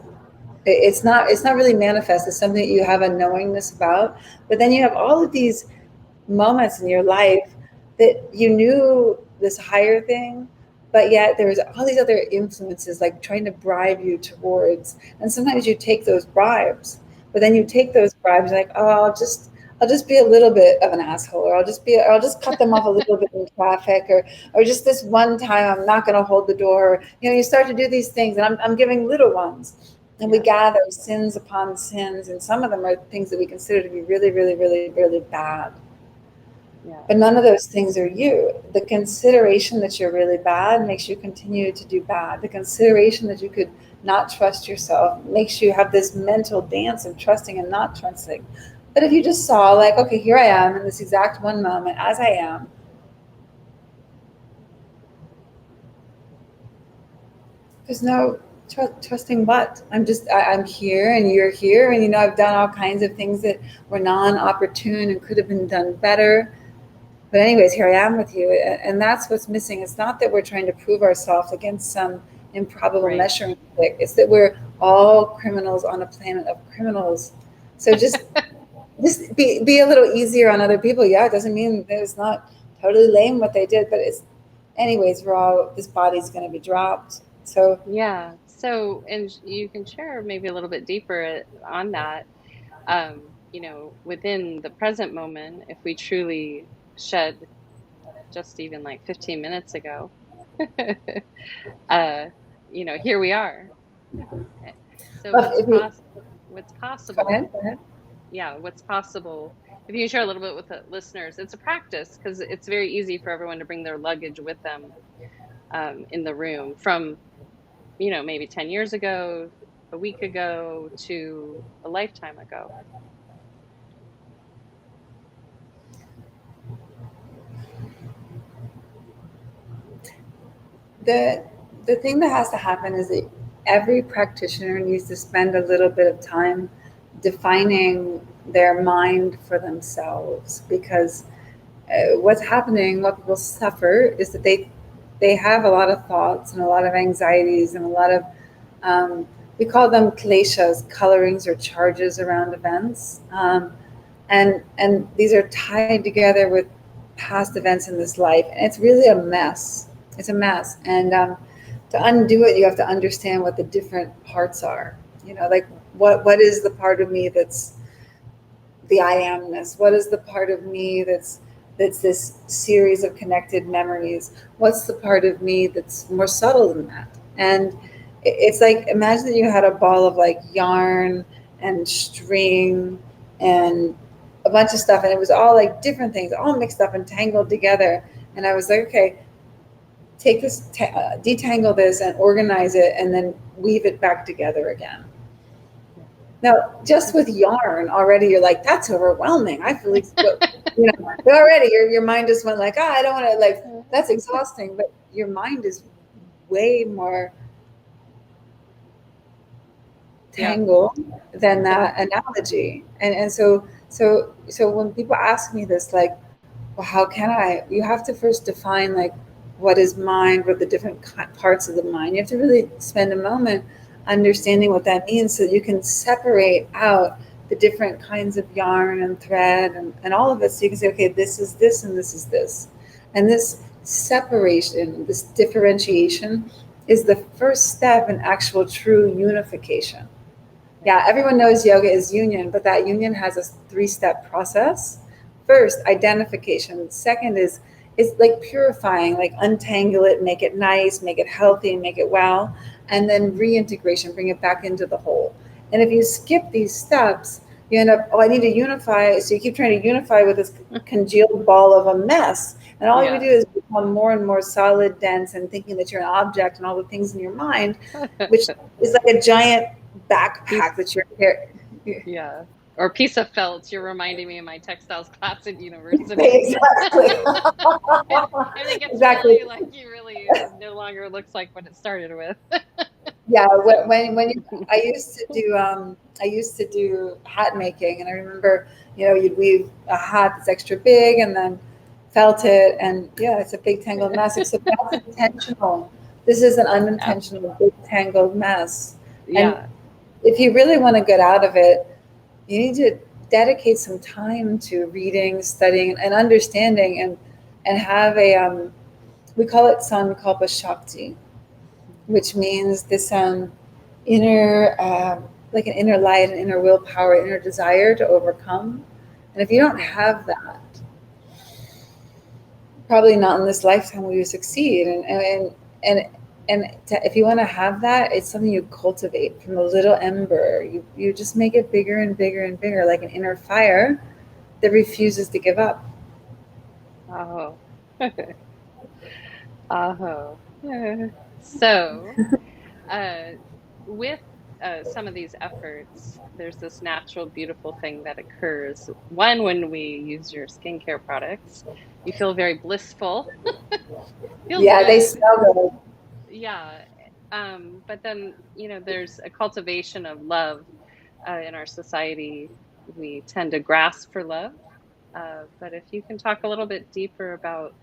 It's not really manifest. It's something that you have a knowingness about, but then you have all of these moments in your life that you knew this higher thing, but yet there was all these other influences like trying to bribe you towards, and sometimes you take those bribes, but then you take those bribes like, oh, I'll just be a little bit of an asshole, or I'll just cut them off a little bit in traffic, or just this one time I'm not going to hold the door. You know, you start to do these things, and I'm giving little ones, and we Yeah. gather sins upon sins, and some of them are things that we consider to be really, really, really, really bad. Yeah. But none of those things are you. The consideration that you're really bad makes you continue to do bad. The consideration that you could not trust yourself makes you have this mental dance of trusting and not trusting. But if you just saw, like, okay, here I am in this exact one moment as I am, There's no trusting what. I'm here and you're here, and I've done all kinds of things that were non-opportune and could have been done better. But anyways, here I am with you, and that's what's missing. It's not that we're trying to prove ourselves against some improbable Right. measuring stick. It's that we're all criminals on a planet of criminals. So just be a little easier on other people. Yeah, it doesn't mean that it's not totally lame what they did, but it's anyways. We're all this body's going to be dropped. So Yeah. So, and you can share maybe a little bit deeper on that. Within the present moment, if we truly shed just even like 15 minutes ago, uh, here we are. So if you what's go ahead, possible, go ahead. yeah, what's possible, if you can share a little bit with the listeners, it's a practice because it's very easy for everyone to bring their luggage with them in the room from, maybe 10 years ago, a week ago to a lifetime ago. the the thing that has to happen is that every practitioner needs to spend a little bit of time defining their mind for themselves, because what's happening, what people suffer, is that they have a lot of thoughts and a lot of anxieties and a lot of we call them kleshas, colorings or charges around events, and these are tied together with past events in this life, and it's really a mess. It's a mess, and to undo it, you have to understand what the different parts are. Like what is the part of me that's the I amness? What is the part of me that's this series of connected memories? What's the part of me that's more subtle than that? And it's like, imagine that you had a ball of like yarn and string and a bunch of stuff, and it was all like different things, all mixed up and tangled together. And I was like, okay, take this, detangle this, and organize it, and then weave it back together again. Now, just with yarn already, you're like, that's overwhelming. I feel like, but already your mind just went like, I don't want to, like, that's exhausting. But your mind is way more Yeah. tangled than that analogy. And so when people ask me this, like, well, how can I? You have to first define like what is mind, what are the different parts of the mind. You have to really spend a moment understanding what that means, so that you can separate out the different kinds of yarn and thread and all of it, so you can say, okay, this is this and this is this. And this separation, this differentiation, is the first step in actual true unification. Yeah, everyone knows yoga is union, but that union has a three-step process. First, identification. Second is like purifying, like untangle it, make it nice, make it healthy, make it well, and then reintegration, bring it back into the whole. And if you skip these steps, you end up, oh, I need to unify. So you keep trying to unify with this congealed ball of a mess. And all you Yeah. do is become more and more solid, dense, and thinking that you're an object and all the things in your mind, which is like a giant Piece, backpack that you're carrying. yeah. Or piece of felt. You're reminding me of my textiles class at university. Exactly. I think it's Exactly. really like you really no longer looks like what it started with. Yeah. So, I used to do hat making, and I remember, you'd weave a hat that's extra big and then felt it, and yeah, it's a big tangled mess. Except that's intentional. This is an yeah. unintentional big tangled mess. And Yeah. if you really want to get out of it, you need to dedicate some time to reading, studying, and understanding, and have a we call it Sankalpa Shakti, which means this inner like an inner light, an inner willpower, inner desire to overcome. And if you don't Yeah. have that, probably not in this lifetime will you succeed. And if you want to have that, it's something you cultivate from a little ember. You just make it bigger and bigger and bigger, like an inner fire that refuses to give up. Oh. Oh. So, uh, with some of these efforts, there's this natural, beautiful thing that occurs. One, when we use your skincare products, you feel very blissful, feels Yeah, they good. smell good. Yeah. But then, there's a cultivation of love in our society. We tend to grasp for love. But if you can talk a little bit deeper about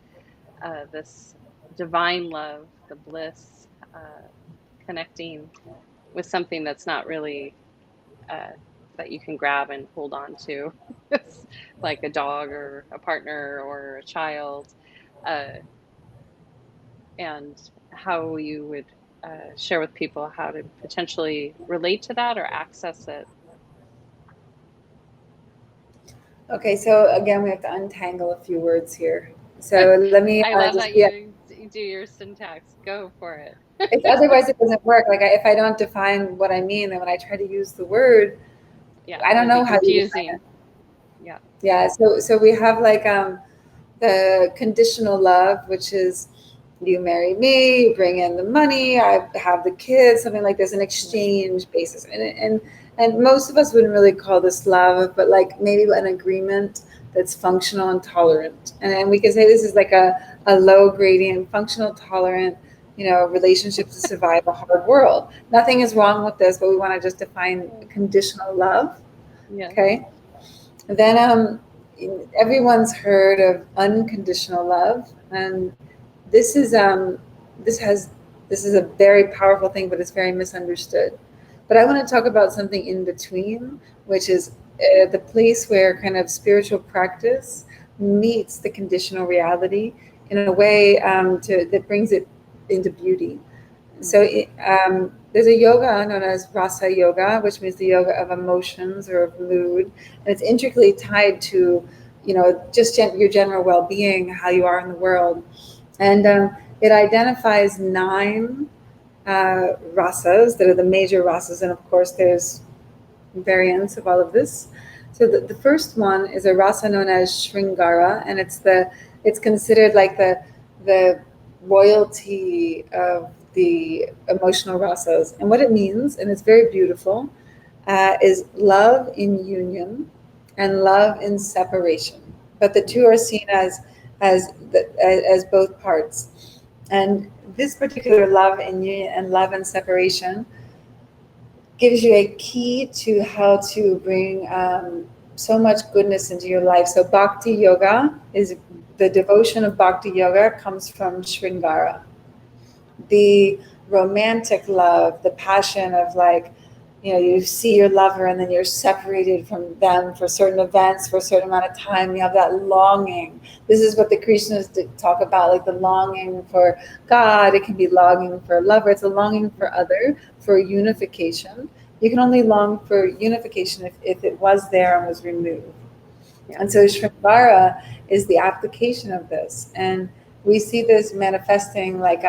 this divine love, the bliss, connecting with something that's not really uh, that you can grab and hold on to, like a dog or a partner or a child, uh, and how you would share with people how to potentially relate to that or access it. Okay, so again, we have to untangle a few words here. So let me I love just that be. you do your syntax. Go for it. It's otherwise it doesn't work. Like if I don't define what I mean, then when I try to use the word, Yeah, I it don't would be know how you define it. confusing. Yeah. Yeah. So we have like the conditional love, which is you marry me, you bring in the money, I have the kids, something like there's an Yeah. exchange basis, and most of us wouldn't really call this love, but like maybe an agreement that's functional and tolerant, and we can say this is like a low gradient, functional, tolerant, relationship to survive a hard world. Nothing is wrong with this, but we want to just define conditional love. Yeah. Okay. Then everyone's heard of unconditional love, and this is this has this is a very powerful thing, but it's very misunderstood. But I want to talk about something in between, which is the place where kind of spiritual practice meets the conditional reality in a way that brings it into beauty. So Mm-hmm. there's a yoga known as Rasa Yoga, which means the yoga of emotions or of mood, and it's intricately tied to, just your general well-being, how you are in the world, and it identifies 9 rasas that are the major rasas, and of course there's variants of all of this. So the first one is a rasa known as Shringara, and it's considered like the royalty of the emotional rasas. And what it means, and it's very beautiful, is love in union and love in separation. But the two are seen as both parts. And this particular love in union and love in separation gives you a key to how to bring so much goodness into your life. So bhakti yoga is the devotion of bhakti yoga comes from Shringara. The romantic love, the passion of like, you see your lover and then you're separated from them for certain events for a certain amount of time. You have that longing. This is what the Krishnas talk about, like the longing for God. It can be longing for a lover. It's a longing for other, for unification. You can only long for unification if it was there and was removed. Yeah. And so Shringara is the application of this. And we see this manifesting like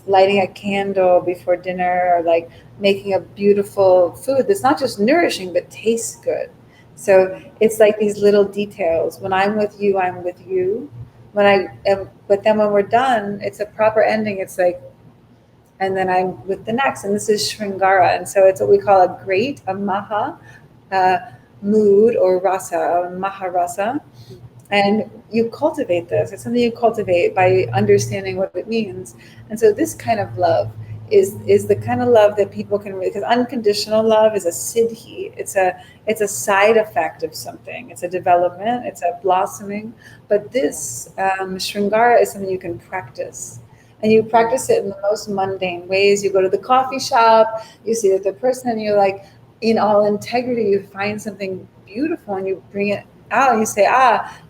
lighting a candle before dinner, or like making a beautiful food that's not just nourishing, but tastes good. So Mm-hmm. it's like these little details. When I'm with you, I'm with you. When I am, but then when we're done, it's a proper ending. It's like, and then I'm with the next. And this is Shringara. And so it's what we call a maha, uh, mood or rasa, a maharasa. And you cultivate this. It's something you cultivate by understanding what it means. And so this kind of love is the kind of love that people can really, because unconditional love is a siddhi. It's a side effect of something. It's a development. It's a blossoming. But Yeah. this Shringara is something you can practice. And you Mm-hmm. practice it in the most mundane ways. You go to the coffee shop, you see that the person, and you're like, in all integrity, you find something beautiful and you bring it out and you say,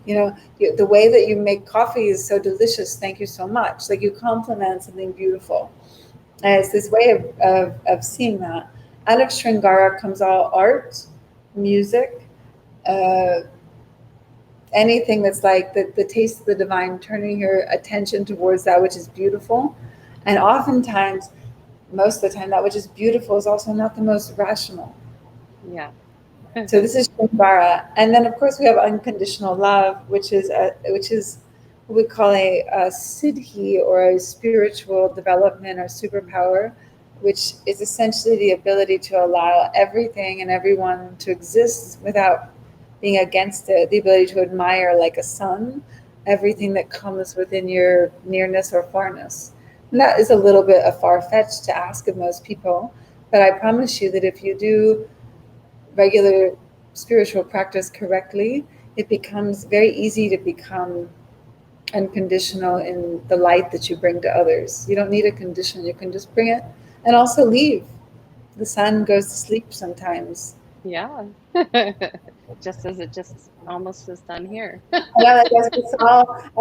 the way that you make coffee is so delicious. Thank you so much. Like you compliment something beautiful. And it's this way of seeing that. Out of Shringara comes all art, music, uh, anything that's like the taste of the divine, turning your attention towards that which is beautiful. And oftentimes, most of the time, that which is beautiful is also not the most rational. Yeah. So this is Shambhara, and then of course we have unconditional love, which is what we call a siddhi, or a spiritual development or superpower, which is essentially the ability to allow everything and everyone to exist without being against it. The ability to admire, like a sun, everything that comes within your nearness or farness. And that is a little bit a far-fetched to ask of most people, but I promise you that if you do regular spiritual practice correctly, it becomes very easy to become unconditional in the light that you bring to others. You don't need a condition, you can just bring it and also leave. The sun goes to sleep sometimes. Yeah. Just as it just almost is done here. And like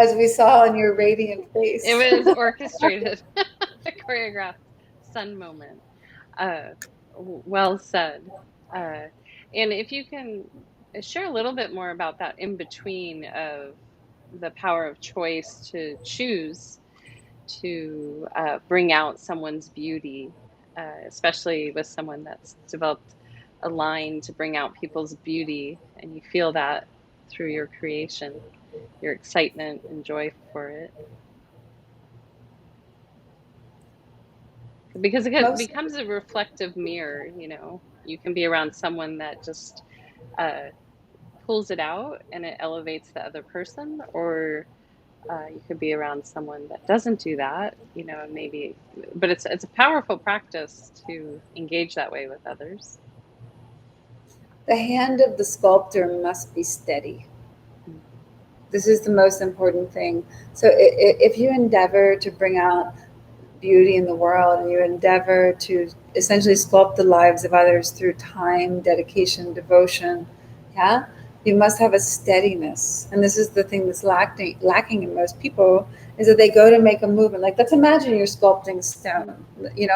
as we saw in your radiant It face. was orchestrated, a choreographed sun moment. Well said. Uh, and if you can share a little bit more about that in between of the power of choice to choose to bring out someone's beauty, especially with someone that's developed a line to bring out people's beauty, and you feel that through your creation, your excitement and joy for it. Because it Most becomes a reflective mirror, you can be around someone that just uh, pulls it out and it elevates the other person, or you could be around someone that doesn't do that, and maybe, but it's a powerful practice to engage that way with others. the hand of the sculptor must be steady. Mm. This is the most important thing. So if you endeavor to bring out beauty in the world and you endeavor to essentially sculpt the lives of others through time, dedication, devotion, yeah, you must have a steadiness. And this is the thing that's lacking in most people is that they go to make a movement. Like, let's imagine you're sculpting stone,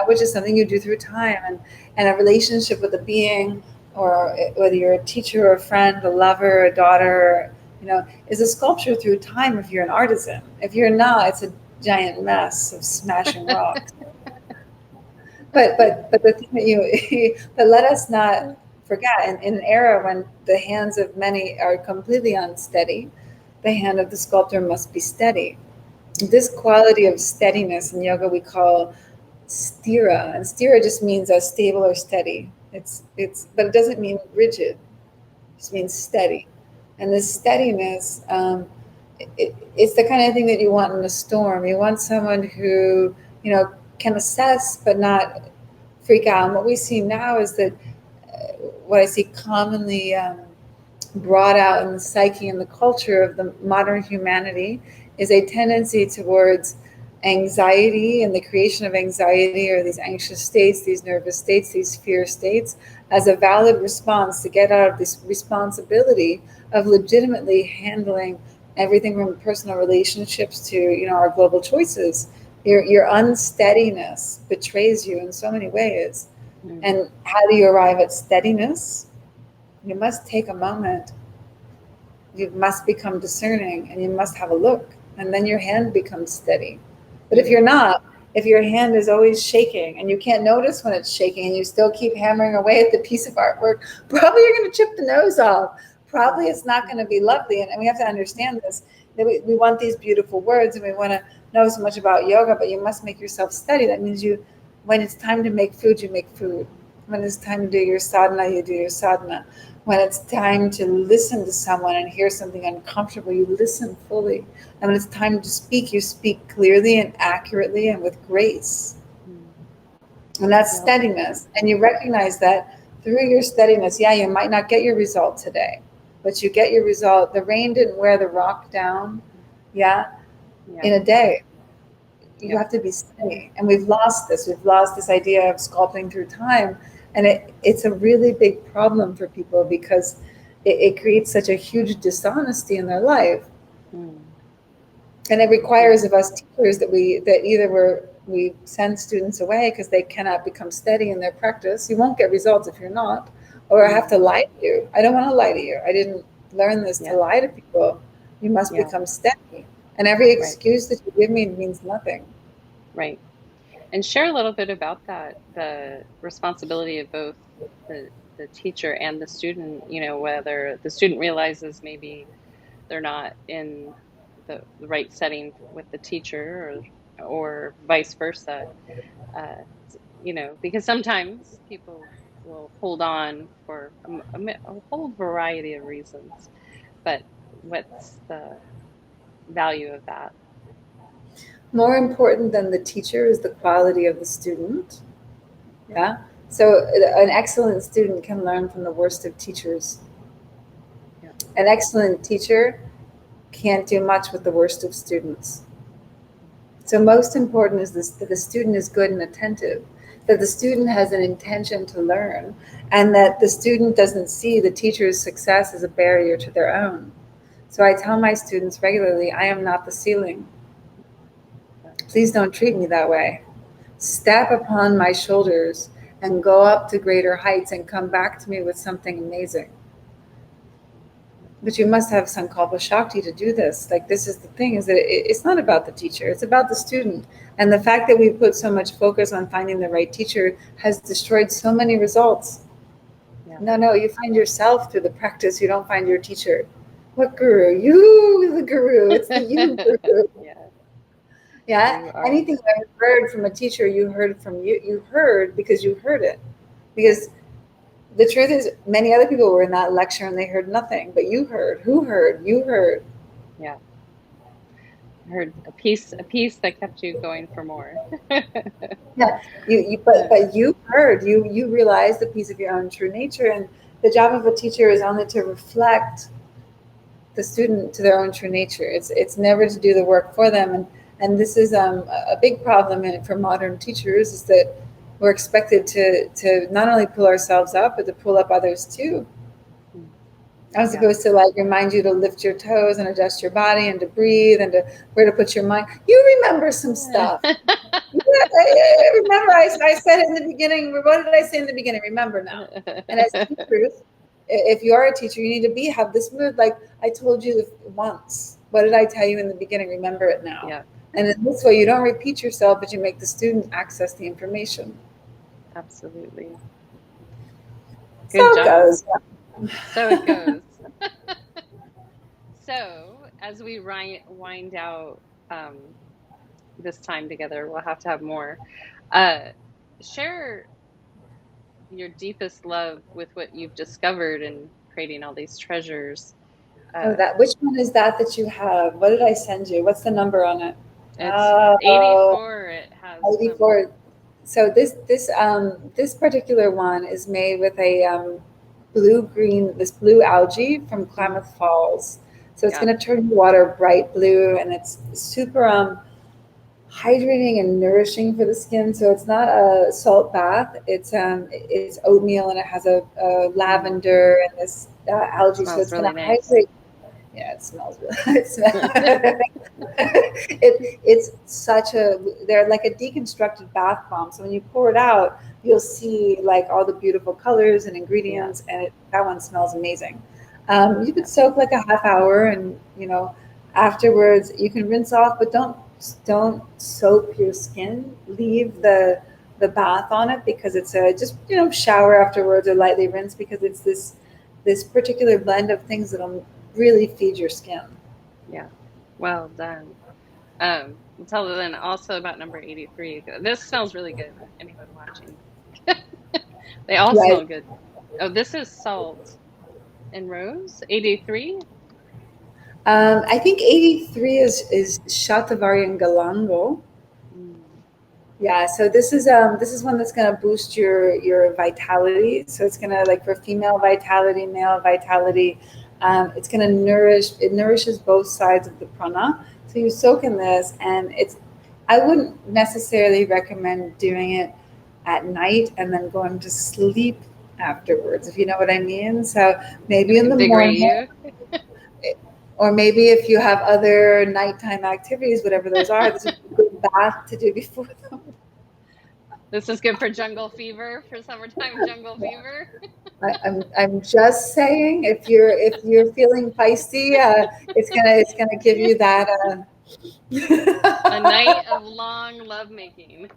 which is something you do through time and a relationship with a being, or whether you're a teacher or a friend, a lover, a daughter, is a sculpture through time if you're an artisan. If you're not, it's a giant mess of smashing rocks. But the thing that but let us not forget, in an era when the hands of many are completely unsteady, the hand of the sculptor must be steady. This quality of steadiness in yoga we call stira, and stira just means stable or steady. But it doesn't mean rigid. It just means steady. And this steadiness, it's the kind of thing that you want in a storm. You want someone who can assess but not freak out. And what we see now is that what I see commonly brought out in the psyche and the culture of the modern humanity is a tendency towards anxiety and the creation of anxiety, or these anxious states, these nervous states, these fear states, as a valid response to get out of this responsibility of legitimately handling everything from personal relationships to our global choices. Your unsteadiness betrays you in so many ways. Mm. And how do you arrive at steadiness? You must take a moment. You must become discerning and you must have a look. And then your hand becomes steady. But if Mm. you're not, if your hand is always shaking and you can't notice when it's shaking and you still keep hammering away at the piece of artwork, probably you're going to chip the nose off. Probably it's not going to be lovely. And we have to understand this, that we want these beautiful words and we want to know so much about yoga, but you must make yourself steady. That means when it's time to make food, you make food. When it's time to do your sadhana, you do your sadhana. When it's time to listen to someone and hear something uncomfortable, you listen fully. And when it's time to speak, you speak clearly and accurately and with grace. Mm. And that's Well, steadiness. And you recognize that through your steadiness, yeah, you might not get your result today, but you get your result. The rain didn't wear the rock down, yeah, yeah, in a day. You yep. have to be steady. And we've lost this. We've lost this idea of sculpting through time. And it's a really big problem for people because it creates such a huge dishonesty in their life. Mm. And it Yeah. requires of us teachers that either we send students away because they cannot become steady in their practice. You won't get results if you're not, or I have Mm. to lie to you. I don't want to lie to you. I didn't learn this to Yeah. lie to people. You must Yeah. become steady. And every Right. excuse that you give me means nothing. Right. And share a little bit about that, the responsibility of both the teacher and the student, whether the student realizes maybe they're not in the right setting with the teacher, or vice versa. Uh, because sometimes people will hold on for a whole variety of reasons, but what's the value of that? More important than the teacher is the quality of the student. Yeah. So an excellent student can learn from the worst of teachers. Yeah. An excellent teacher can't do much with the worst of students. So most important is this, that the student is good and attentive, that the student has an intention to learn, and that the student doesn't see the teacher's success as a barrier to their own. So I tell my students regularly, I am not the ceiling. Please don't treat me that way. Step upon my shoulders and go up to greater heights and come back to me with something amazing. But you must have Sankalpa Shakti to do this. Like, this is the thing, is that it's not about the teacher, it's about the student. And the fact that we put so much focus on finding the right teacher has destroyed so many results. Yeah. No, you find yourself through the practice. You don't find your teacher. What guru? You, the guru. It's the you guru. Yeah. Yeah. You are Anything the. you heard from a teacher, you heard from you. You heard because you heard it. Yeah. Because the truth is, many other people were in that lecture and they heard nothing. But you heard. Who heard? You heard. Yeah. I heard a piece that kept you going for more. Yeah. But you heard. You realized the piece of your own true nature. And the job of a teacher is only to reflect the student to their own true nature. It's never to do the work for them, and this is a big problem for modern teachers, is that we're expected to not only pull ourselves up but to pull up others too, as Yeah. opposed to like remind you to lift your toes and adjust your body and to breathe and to where to put your mind. You remember some stuff. Yeah, remember, I said in the beginning. What did I say in the beginning? Remember now. And as teachers, if you are a teacher, you need to have this mood. Like I told you once. What did I tell you in the beginning? Remember it now. Yeah. And in this way, you don't repeat yourself, but you make the student access the information. Absolutely. Good So it job. goes. So it goes. So as we wind out this time together, we'll have to have more. Uh, Share your deepest love with what you've discovered in creating all these treasures. Oh, Uh, that. Which one is that you have? What did I send you? What's the number on it? it's Oh, 84. It has 84. So this particular one is made with a this blue algae from mm, Klamath Falls. So it's yeah, going to turn your water bright blue, and it's super hydrating and nourishing for the skin. So it's not a salt bath. It's oatmeal, and it has a mm, lavender and this algae. So smells it's going really to nice. hydrate. Yeah, it smells really. It's such a. They're like a deconstructed bath bomb. So when you pour it out, you'll see like all the beautiful colors and Yeah, ingredients, and that one smells amazing. You yeah, could soak like a half hour, and afterwards you can rinse off, but don't soap your skin. Leave the bath on it, because it's a just shower afterwards or lightly rinse, because it's this particular blend of things that'll really feed your skin. yeah. Well done. Tell them also about number 83. This smells really good. Anyone watching, they all Right. smell good. Oh, this is salt and rose. 83. I think 83 is Shatavari and Galango. Mm, Yeah, so this is one that's going to boost your vitality. So it's going to, like, for female vitality, male vitality. It's going to it nourishes both sides of the prana. So you soak in this, and I wouldn't necessarily recommend doing it at night and then going to sleep afterwards, if you know what I mean. So maybe gonna in the invigorate morning, you. or maybe if you have other nighttime activities, whatever those are, this is a good bath to do before them. This is good for jungle fever, for summertime jungle fever. I'm just saying, if you're feeling feisty, it's gonna give you that. A night of long lovemaking.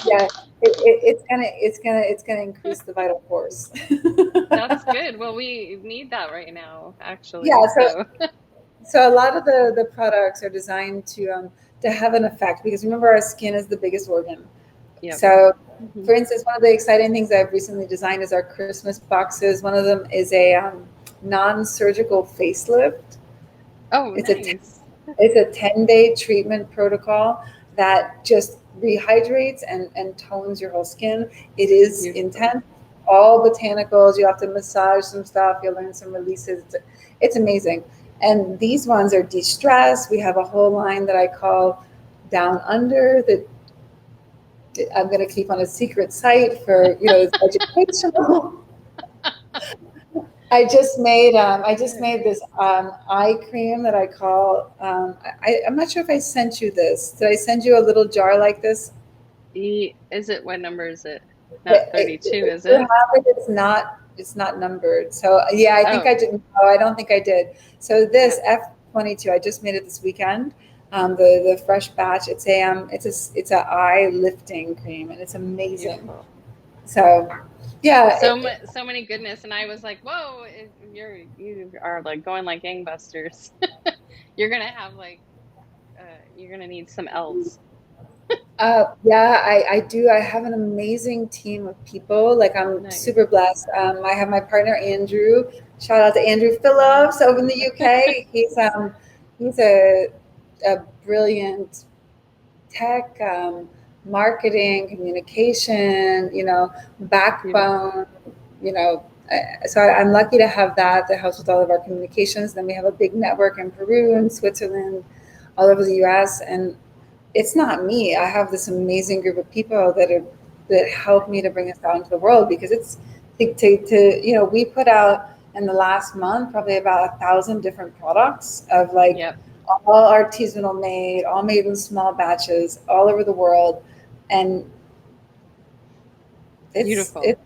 Yeah, it's gonna increase the vital force. That's good. Well, we need that right now, Yeah, actually. so So, so a lot of the products are designed to have an effect, because remember, our skin is the biggest organ. yep. So, Hmm. for instance, one of the exciting things I've recently designed is our Christmas boxes. One of them is a non-surgical facelift. Oh, It's a nice. it's a 10-day treatment protocol. that just rehydrates and tones your whole skin. It is Beautiful. intense, all botanicals. You have to massage some stuff. You'll learn some releases. It's amazing. And these ones are de-stress. We have a whole line that I call Down Under that I'm going to keep on a secret site for, it's educational. I just made this eye cream that I call. I'm not sure if I sent you this. Did I send you a little jar like this? Is it, what number is it? Not If 32, is you it? have it, it's not numbered. So yeah, I think Oh, I didn't. No, I don't think I did. So yeah, this F22, I just made it this weekend. The fresh batch. It's a eye lifting cream, and it's amazing. beautiful. So yeah, So many goodness, and I was like, "Whoa, you are like going like gangbusters." You're gonna have like you're gonna need some elves. yeah, I do. I have an amazing team of people. Like I'm Nice. super blessed. I have my partner Andrew. Shout out to Andrew Phillips over in the UK. He's a brilliant tech, marketing, communication, Beautiful. backbone, you know. So I'm lucky to have that helps with all of our communications. Then we have a big network in Peru and Switzerland, all over the US. And it's not me. I have this amazing group of people that help me to bring us out into the world because it's we put out in the last month probably about 1,000 different products of like Yep. all artisanal made, all made in small batches, all over the world, and it's Beautiful. it,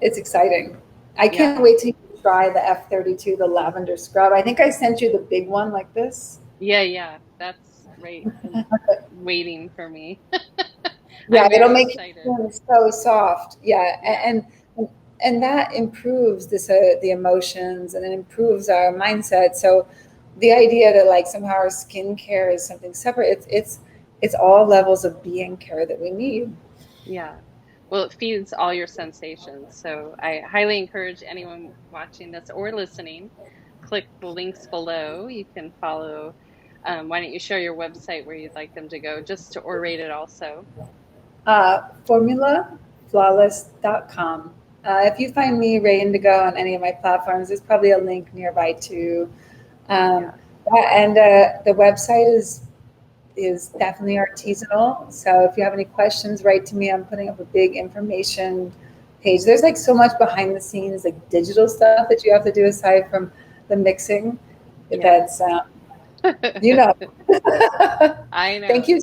it's exciting. I can't Yeah. wait to try the F32, the lavender scrub. I think I sent you the big one like this. Yeah, yeah. That's right. Waiting for me. Yeah, I'm it'll very make excited. your skin so soft. Yeah, Yeah. and that improves the emotions and it improves our mindset. So the idea that like somehow our skincare is something separate, it's all levels of being care that we need. Yeah. Well, it feeds all your sensations. So I highly encourage anyone watching this or listening, click the links below. You can follow. Why don't you share your website where you'd like them to go, just to orate it also? Formulaflawless.com. If you find me, Rae Indigo, on any of my platforms, there's probably a link nearby too. Um, Yeah. and the website is definitely artisanal. So if you have any questions, write to me. I'm putting up a big information page. There's like so much behind the scenes, like digital stuff that you have to do aside from the mixing. Yeah. That's you know. I Thank know. you.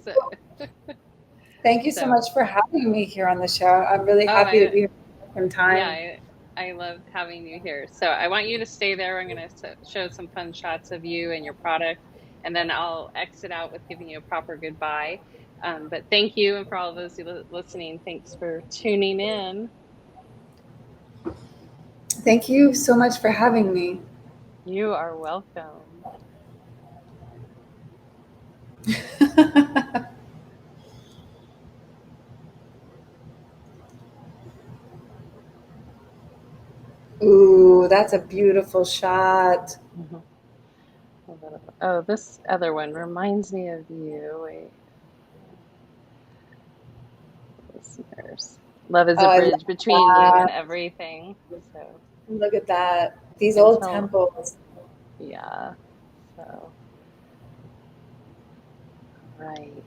Thank you so So, much for having me here on the show. I'm really oh, happy to be here some yeah, time. I loved having you here. So I want you to stay there. I'm going to show some fun shots of you and your product, and then I'll exit out with giving you a proper goodbye. But thank you, and for all of those listening, thanks for tuning in. Thank you so much for having me. You are welcome. Ooh, that's a beautiful shot. Mhm. Oh, this other one reminds me of you. Wait, listeners. Love is Oh, a I bridge love between you and that. everything. So Look at that. you These can old tell, temples. yeah. So, right.